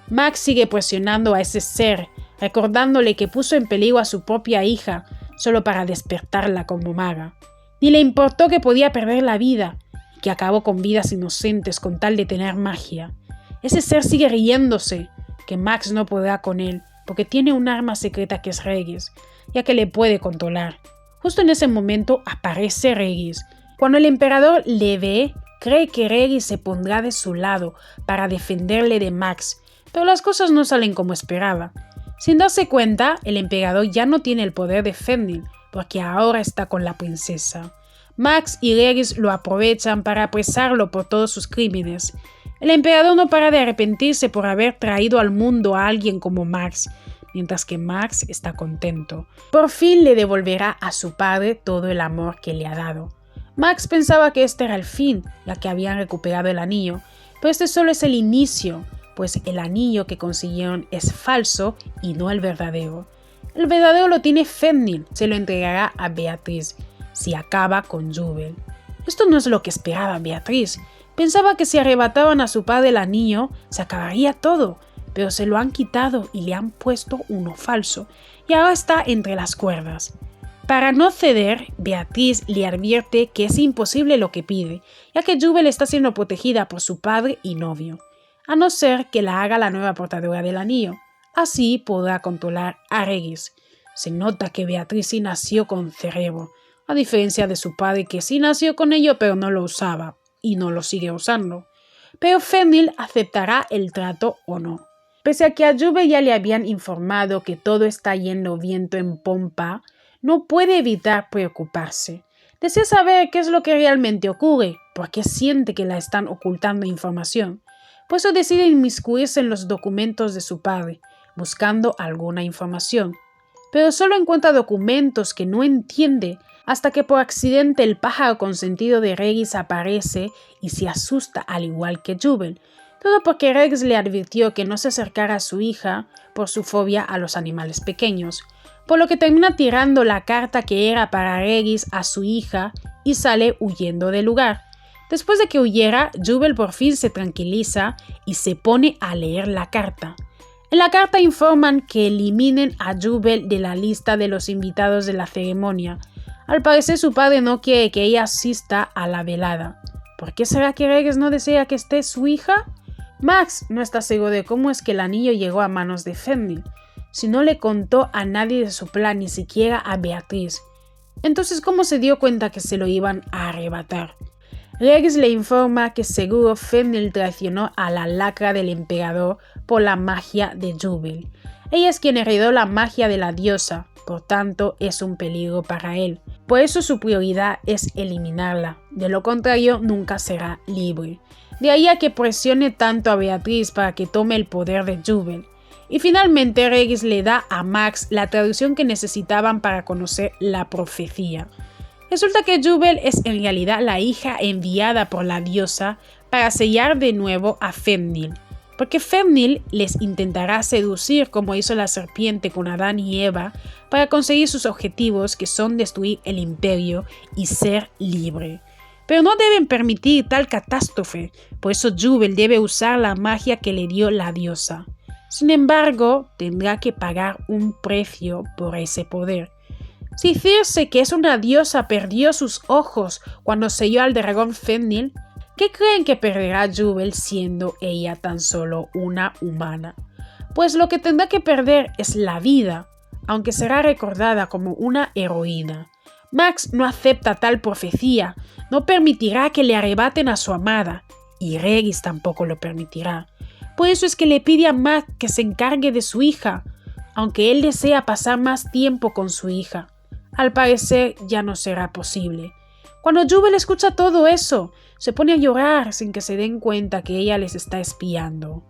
Max sigue presionando a ese ser, recordándole que puso en peligro a su propia hija, solo para despertarla como maga. Ni le importó que podía perder la vida, y que acabó con vidas inocentes con tal de tener magia. Ese ser sigue riéndose, que Max no podrá con él, porque tiene un arma secreta que es Regis, ya que le puede controlar. Justo en ese momento aparece Regis. Cuando el emperador le ve, cree que Regis se pondrá de su lado para defenderle de Max, pero las cosas no salen como esperaba. Sin darse cuenta, el emperador ya no tiene el poder de Fenrir, porque ahora está con la princesa. Max y Regis lo aprovechan para apresarlo por todos sus crímenes. El emperador no para de arrepentirse por haber traído al mundo a alguien como Max, mientras que Max está contento. Por fin le devolverá a su padre todo el amor que le ha dado. Max pensaba que este era el fin, ya que habían recuperado el anillo, pero este solo es el inicio, pues el anillo que consiguieron es falso y no el verdadero. El verdadero lo tiene Fenrir, se lo entregará a Beatriz, si acaba con Jubel. Esto no es lo que esperaba Beatriz. Pensaba que si arrebataban a su padre el anillo, se acabaría todo, pero se lo han quitado y le han puesto uno falso, y ahora está entre las cuerdas. Para no ceder, Beatriz le advierte que es imposible lo que pide, ya que Jubel está siendo protegida por su padre y novio, a no ser que la haga la nueva portadora del anillo. Así podrá controlar a Regis. Se nota que Beatriz sí nació con cerebro, a diferencia de su padre que sí nació con ello pero no lo usaba, y no lo sigue usando. Pero Fenrir aceptará el trato o no. Pese a que a Jubel ya le habían informado que todo está yendo viento en pompa, no puede evitar preocuparse. Desea saber qué es lo que realmente ocurre, porque siente que la están ocultando información. Por eso decide inmiscuirse en los documentos de su padre, buscando alguna información. Pero solo encuentra documentos que no entiende, hasta que por accidente el pájaro consentido de Regis aparece y se asusta al igual que Jubel. Todo porque Regis le advirtió que no se acercara a su hija por su fobia a los animales pequeños. por lo que termina tirando la carta que era para Regis a su hija y sale huyendo del lugar. Después de que huyera, Jubel por fin se tranquiliza y se pone a leer la carta. En la carta informan que eliminen a Jubel de la lista de los invitados de la ceremonia. Al parecer su padre no quiere que ella asista a la velada. ¿Por qué será que Regis no desea que esté su hija? Max no está seguro de cómo es que el anillo llegó a manos de Fenrir, si no le contó a nadie de su plan, ni siquiera a Beatriz. Entonces, ¿cómo se dio cuenta que se lo iban a arrebatar? Regis le informa que seguro Fenrir traicionó a la lacra del emperador por la magia de Jubel. Ella es quien heredó la magia de la diosa, por tanto es un peligro para él. Por eso su prioridad es eliminarla, de lo contrario nunca será libre. De ahí a que presione tanto a Beatriz para que tome el poder de Jubel. Y finalmente Regis le da a Max la traducción que necesitaban para conocer la profecía. Resulta que Jubel es en realidad la hija enviada por la diosa para sellar de nuevo a Fenrir, porque Fenrir les intentará seducir como hizo la serpiente con Adán y Eva para conseguir sus objetivos, que son destruir el imperio y ser libre. Pero no deben permitir tal catástrofe, por eso Jubel debe usar la magia que le dio la diosa. Sin embargo, tendrá que pagar un precio por ese poder. Si Circe, que es una diosa, perdió sus ojos cuando selló al dragón Fenrir, ¿qué creen que perderá Jubel siendo ella tan solo una humana? Pues lo que tendrá que perder es la vida, aunque será recordada como una heroína. Max no acepta tal profecía, no permitirá que le arrebaten a su amada, y Regis tampoco lo permitirá. Por eso es que le pide a Max que se encargue de su hija, aunque él desea pasar más tiempo con su hija. Al parecer ya no será posible. Cuando Jubel escucha todo eso, se pone a llorar sin que se den cuenta que ella les está espiando.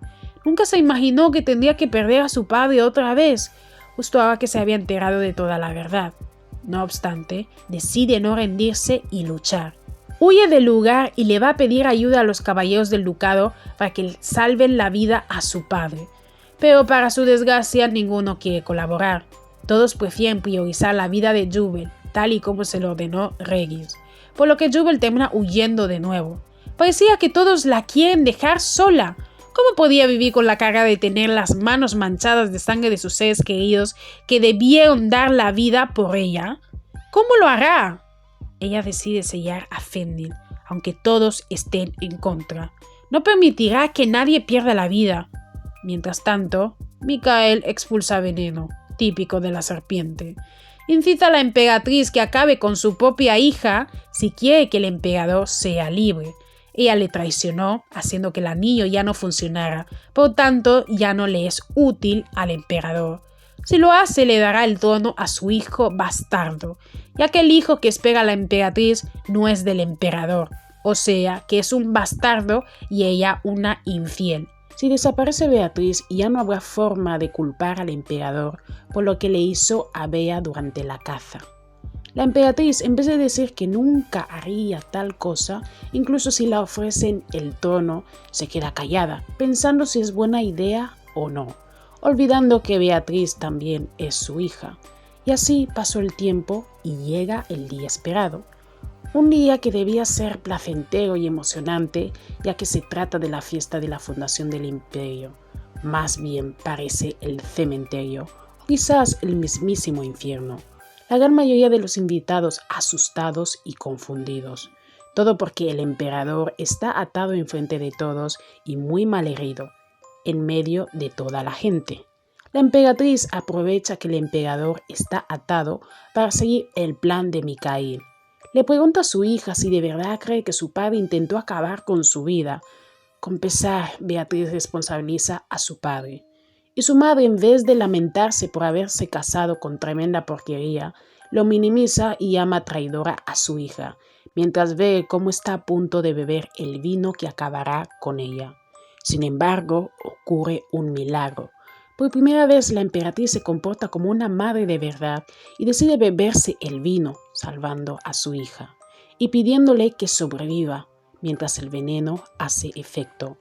Nunca se imaginó que tendría que perder a su padre otra vez, justo ahora que se había enterado de toda la verdad. No obstante, decide no rendirse y luchar. Huye del lugar y le va a pedir ayuda a los caballeros del ducado para que salven la vida a su padre. Pero para su desgracia ninguno quiere colaborar. Todos prefieren priorizar la vida de Jubel, tal y como se lo ordenó Regis, por lo que Jubel termina huyendo de nuevo. Parecía que todos la quieren dejar sola. ¿Cómo podía vivir con la carga de tener las manos manchadas de sangre de sus seres queridos que debieron dar la vida por ella? ¿Cómo lo hará? Ella decide sellar a Fenrir, aunque todos estén en contra. No permitirá que nadie pierda la vida. Mientras tanto, Micael expulsa veneno, típico de la serpiente. Incita a la emperatriz que acabe con su propia hija si quiere que el emperador sea libre. Ella le traicionó, haciendo que el anillo ya no funcionara, por tanto ya no le es útil al emperador. Si lo hace, le dará el trono a su hijo bastardo, ya que el hijo que espera la emperatriz no es del emperador, o sea que es un bastardo y ella una infiel. Si desaparece Beatriz, ya no habrá forma de culpar al emperador por lo que le hizo a Bea durante la caza. La emperatriz, en vez de decir que nunca haría tal cosa, incluso si le ofrecen el trono, se queda callada, pensando si es buena idea o no, olvidando que Beatriz también es su hija. Y así pasó el tiempo y llega el día esperado. Un día que debía ser placentero y emocionante, ya que se trata de la fiesta de la fundación del imperio. Más bien parece el cementerio, o quizás el mismísimo infierno. La gran mayoría de los invitados asustados y confundidos. Todo porque el emperador está atado enfrente de todos y muy mal herido, en medio de toda la gente. La emperatriz aprovecha que el emperador está atado para seguir el plan de Micael. Le pregunta a su hija si de verdad cree que su padre intentó acabar con su vida. Con pesar, Beatriz responsabiliza a su padre. Y su madre, en vez de lamentarse por haberse casado con tremenda porquería, lo minimiza y llama traidora a su hija, mientras ve cómo está a punto de beber el vino que acabará con ella. Sin embargo, ocurre un milagro. Por primera vez la emperatriz se comporta como una madre de verdad y decide beberse el vino, salvando a su hija, y pidiéndole que sobreviva mientras el veneno hace efecto.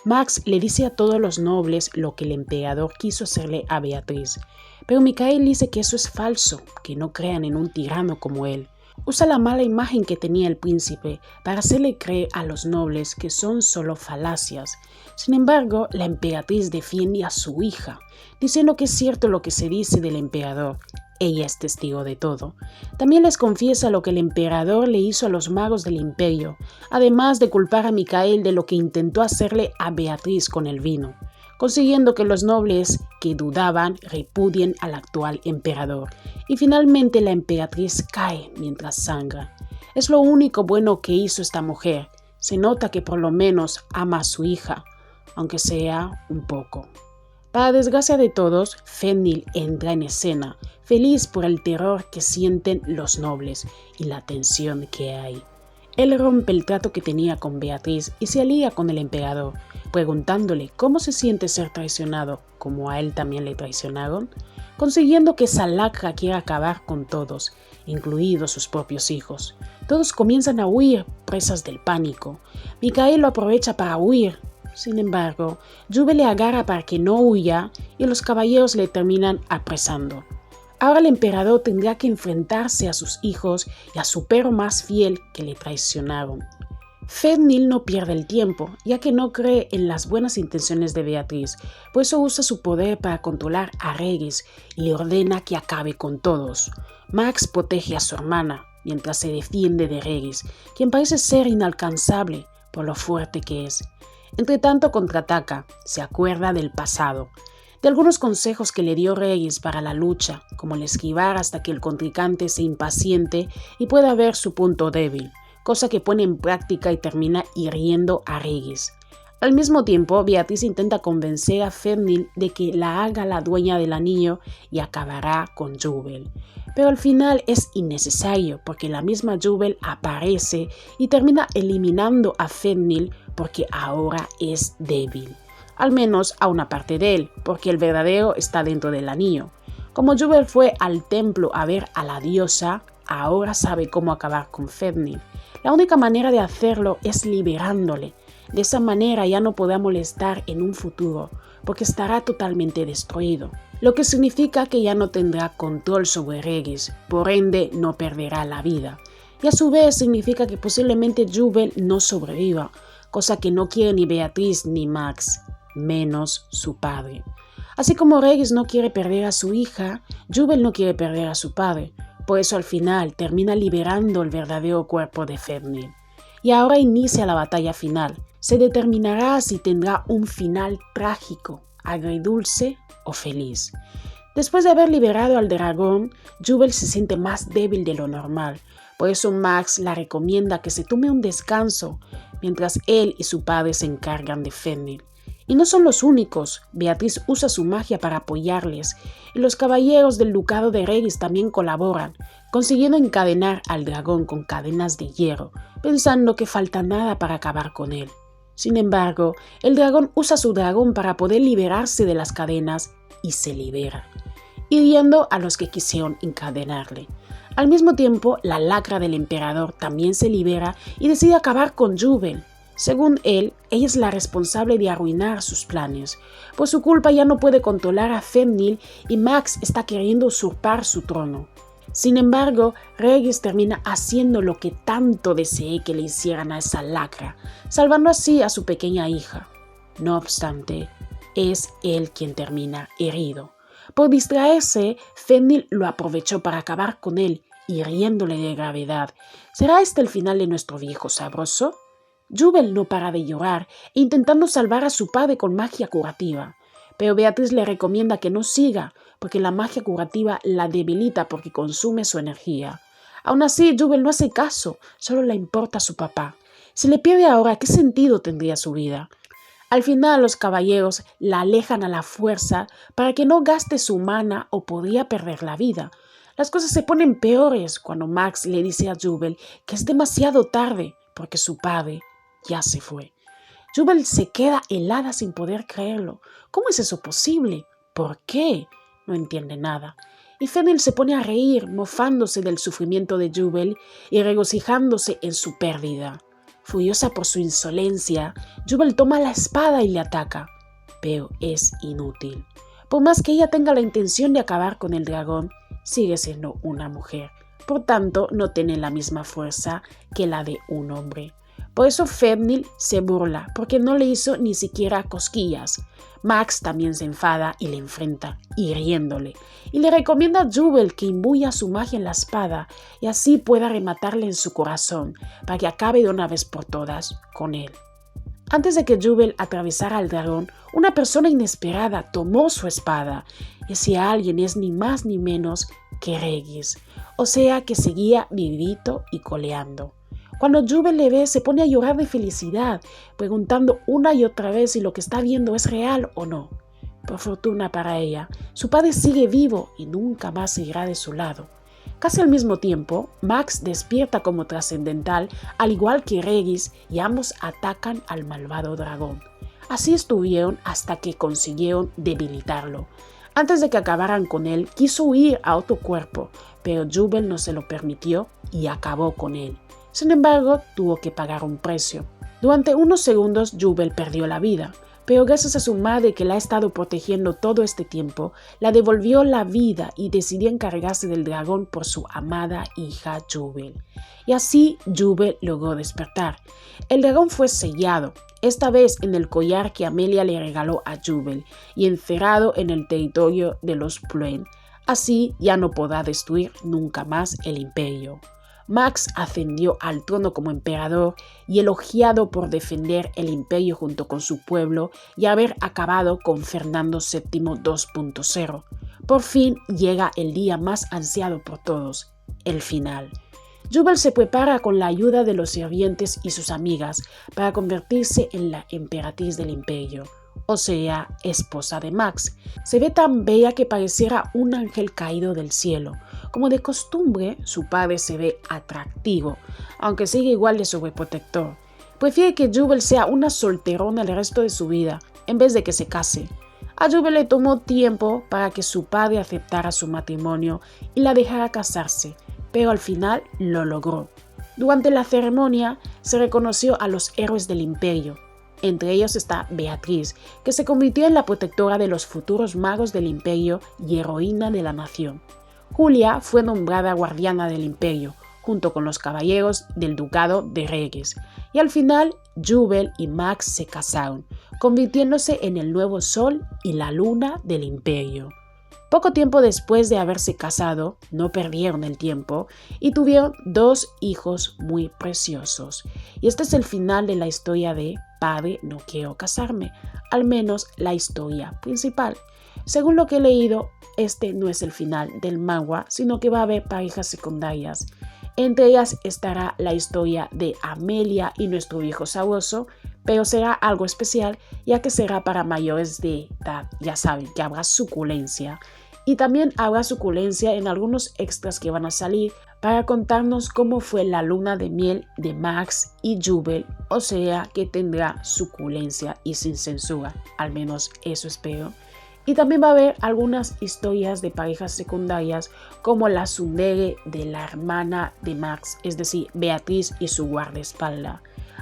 Max le dice a todos los nobles lo que el emperador quiso hacerle a Beatriz, pero Michael dice que eso es falso, que no crean en un tirano como él. Usa la mala imagen que tenía el príncipe para hacerle creer a los nobles que son solo falacias. Sin embargo, la emperatriz defiende a su hija, diciendo que es cierto lo que se dice del emperador. Ella es testigo de todo. También les confiesa lo que el emperador le hizo a los magos del imperio, además de culpar a Michael de lo que intentó hacerle a Beatriz con el vino, consiguiendo que los nobles que dudaban repudien al actual emperador. Y finalmente la emperatriz cae mientras sangra. Es lo único bueno que hizo esta mujer. Se nota que por lo menos ama a su hija, aunque sea un poco. Para desgracia de todos, Fenrir entra en escena, feliz por el terror que sienten los nobles y la tensión que hay. Él rompe el trato que tenía con Beatriz y se alía con el emperador, preguntándole cómo se siente ser traicionado, como a él también le traicionaron, consiguiendo que esa lacra quiera acabar con todos, incluidos sus propios hijos. Todos comienzan a huir, presas del pánico. Michael lo aprovecha para huir. Sin embargo, Jubel le agarra para que no huya y los caballeros le terminan apresando. Ahora el emperador tendrá que enfrentarse a sus hijos y a su perro más fiel que le traicionaron. Fenrir no pierde el tiempo, ya que no cree en las buenas intenciones de Beatriz, por eso usa su poder para controlar a Regis y le ordena que acabe con todos. Max protege a su hermana, mientras se defiende de Regis, quien parece ser inalcanzable por lo fuerte que es. Entretanto contraataca, se acuerda del pasado, de algunos consejos que le dio Regis para la lucha, como el esquivar hasta que el contrincante se impaciente y pueda ver su punto débil, cosa que pone en práctica y termina hiriendo a Regis. Al mismo tiempo, Beatriz intenta convencer a Fenrir de que la haga la dueña del anillo y acabará con Jubel. Pero al final es innecesario porque la misma Jubel aparece y termina eliminando a Fenrir porque ahora es débil. Al menos a una parte de él, porque el verdadero está dentro del anillo. Como Jubel fue al templo a ver a la diosa, ahora sabe cómo acabar con Fenrir. La única manera de hacerlo es liberándole. De esa manera ya no podrá molestar en un futuro, porque estará totalmente destruido, lo que significa que ya no tendrá control sobre Regis, por ende no perderá la vida. Y a su vez significa que posiblemente Jubel no sobreviva, cosa que no quiere ni Beatriz ni Max, menos su padre. Así como Regis no quiere perder a su hija, Jubel no quiere perder a su padre, por eso al final termina liberando el verdadero cuerpo de Fenrir. Y ahora inicia la batalla final. Se determinará si tendrá un final trágico, agridulce o feliz. Después de haber liberado al dragón, Jubel se siente más débil de lo normal. Por eso Max la recomienda que se tome un descanso, mientras él y su padre se encargan de Fenrir. Y no son los únicos. Beatriz usa su magia para apoyarles, y los caballeros del ducado de Regis también colaboran, consiguiendo encadenar al dragón con cadenas de hierro, pensando que falta nada para acabar con él. Sin embargo, el dragón usa su dragón para poder liberarse de las cadenas y se libera, hiriendo a los que quisieron encadenarle. Al mismo tiempo, la lacra del emperador también se libera y decide acabar con Jubel. Según él, ella es la responsable de arruinar sus planes. Por su culpa ya no puede controlar a Fenrir y Max está queriendo usurpar su trono. Sin embargo, Regis termina haciendo lo que tanto deseé que le hicieran a esa lacra, salvando así a su pequeña hija. No obstante, es él quien termina herido. Por distraerse, Fenrir lo aprovechó para acabar con él, hiriéndole de gravedad. ¿Será este el final de nuestro viejo sabroso? Jubel no para de llorar, intentando salvar a su padre con magia curativa. Pero Beatriz le recomienda que no siga, porque la magia curativa la debilita porque consume su energía. Aún así, Jubel no hace caso, solo le importa su papá. Si le pierde ahora, ¿qué sentido tendría su vida? Al final, los caballeros la alejan a la fuerza para que no gaste su mana o podría perder la vida. Las cosas se ponen peores cuando Max le dice a Jubel que es demasiado tarde porque su padre ya se fue. Jubel se queda helada sin poder creerlo. ¿Cómo es eso posible? ¿Por qué? No entiende nada. Y Fenrir se pone a reír, mofándose del sufrimiento de Jubel y regocijándose en su pérdida. Furiosa por su insolencia, Jubel toma la espada y le ataca, pero es inútil. Por más que ella tenga la intención de acabar con el dragón, sigue siendo una mujer. Por tanto, no tiene la misma fuerza que la de un hombre. Por eso Fenrir se burla, porque no le hizo ni siquiera cosquillas. Max también se enfada y le enfrenta, hiriéndole, y le recomienda a Jubel que imbuya su magia en la espada y así pueda rematarle en su corazón, para que acabe de una vez por todas con él. Antes de que Jubel atravesara al dragón, una persona inesperada tomó su espada, y ese alguien es ni más ni menos que Regis, o sea que seguía vivito y coleando. Cuando Jubel le ve, se pone a llorar de felicidad, preguntando una y otra vez si lo que está viendo es real o no. Por fortuna para ella, su padre sigue vivo y nunca más se irá de su lado. Casi al mismo tiempo, Max despierta como trascendental, al igual que Regis, y ambos atacan al malvado dragón. Así estuvieron hasta que consiguieron debilitarlo. Antes de que acabaran con él, quiso huir a otro cuerpo, pero Jubel no se lo permitió y acabó con él. Sin embargo, tuvo que pagar un precio. Durante unos segundos, Jubel perdió la vida, pero gracias a su madre que la ha estado protegiendo todo este tiempo, la devolvió la vida y decidió encargarse del dragón por su amada hija Jubel. Y así Jubel logró despertar. El dragón fue sellado, esta vez en el collar que Amelia le regaló a Jubel y encerrado en el territorio de los Pluen. Así ya no podrá destruir nunca más el imperio. Max ascendió al trono como emperador y elogiado por defender el imperio junto con su pueblo y haber acabado con Fernando VII 2.0. Por fin llega el día más ansiado por todos, el final. Jubel se prepara con la ayuda de los sirvientes y sus amigas para convertirse en la emperatriz del imperio, o sea, esposa de Max. Se ve tan bella que pareciera un ángel caído del cielo. Como de costumbre, su padre se ve atractivo, aunque sigue igual de sobreprotector. Prefiere que Jubel sea una solterona el resto de su vida, en vez de que se case. A Jubel le tomó tiempo para que su padre aceptara su matrimonio y la dejara casarse, pero al final lo logró. Durante la ceremonia se reconoció a los héroes del imperio. Entre ellos está Beatriz, que se convirtió en la protectora de los futuros magos del imperio y heroína de la nación. Julia fue nombrada guardiana del imperio, junto con los caballeros del ducado de Regis. Y al final, Jubel y Max se casaron, convirtiéndose en el nuevo sol y la luna del imperio. Poco tiempo después de haberse casado, no perdieron el tiempo y tuvieron 2 hijos muy preciosos. Y este es el final de la historia de Padre, no quiero casarme, al menos la historia principal. Según lo que he leído, este no es el final del manga, sino que va a haber parejas secundarias. Entre ellas estará la historia de Amelia y nuestro viejo sabueso, pero será algo especial ya que será para mayores de edad. Ya saben que habrá suculencia. Y también habrá suculencia en algunos extras que van a salir para contarnos cómo fue la luna de miel de Max y Jubel, o sea que tendrá suculencia y sin censura, al menos eso espero. Y también va a haber algunas historias de parejas secundarias como la tsundere de la hermana de Max, es decir, Beatriz y su guardaespaldas.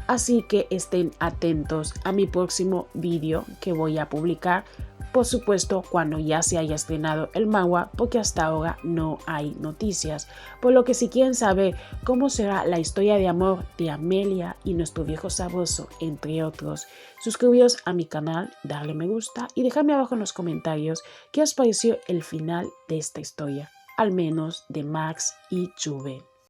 Así que estén atentos a mi próximo vídeo que voy a publicar, por supuesto cuando ya se haya estrenado el manga, porque hasta ahora no hay noticias. Por lo que si quieren saber cómo será la historia de amor de Amelia y nuestro viejo sabueso, entre otros, suscribiros a mi canal, darle me gusta y dejadme abajo en los comentarios qué os pareció el final de esta historia, al menos de Max y Jubel.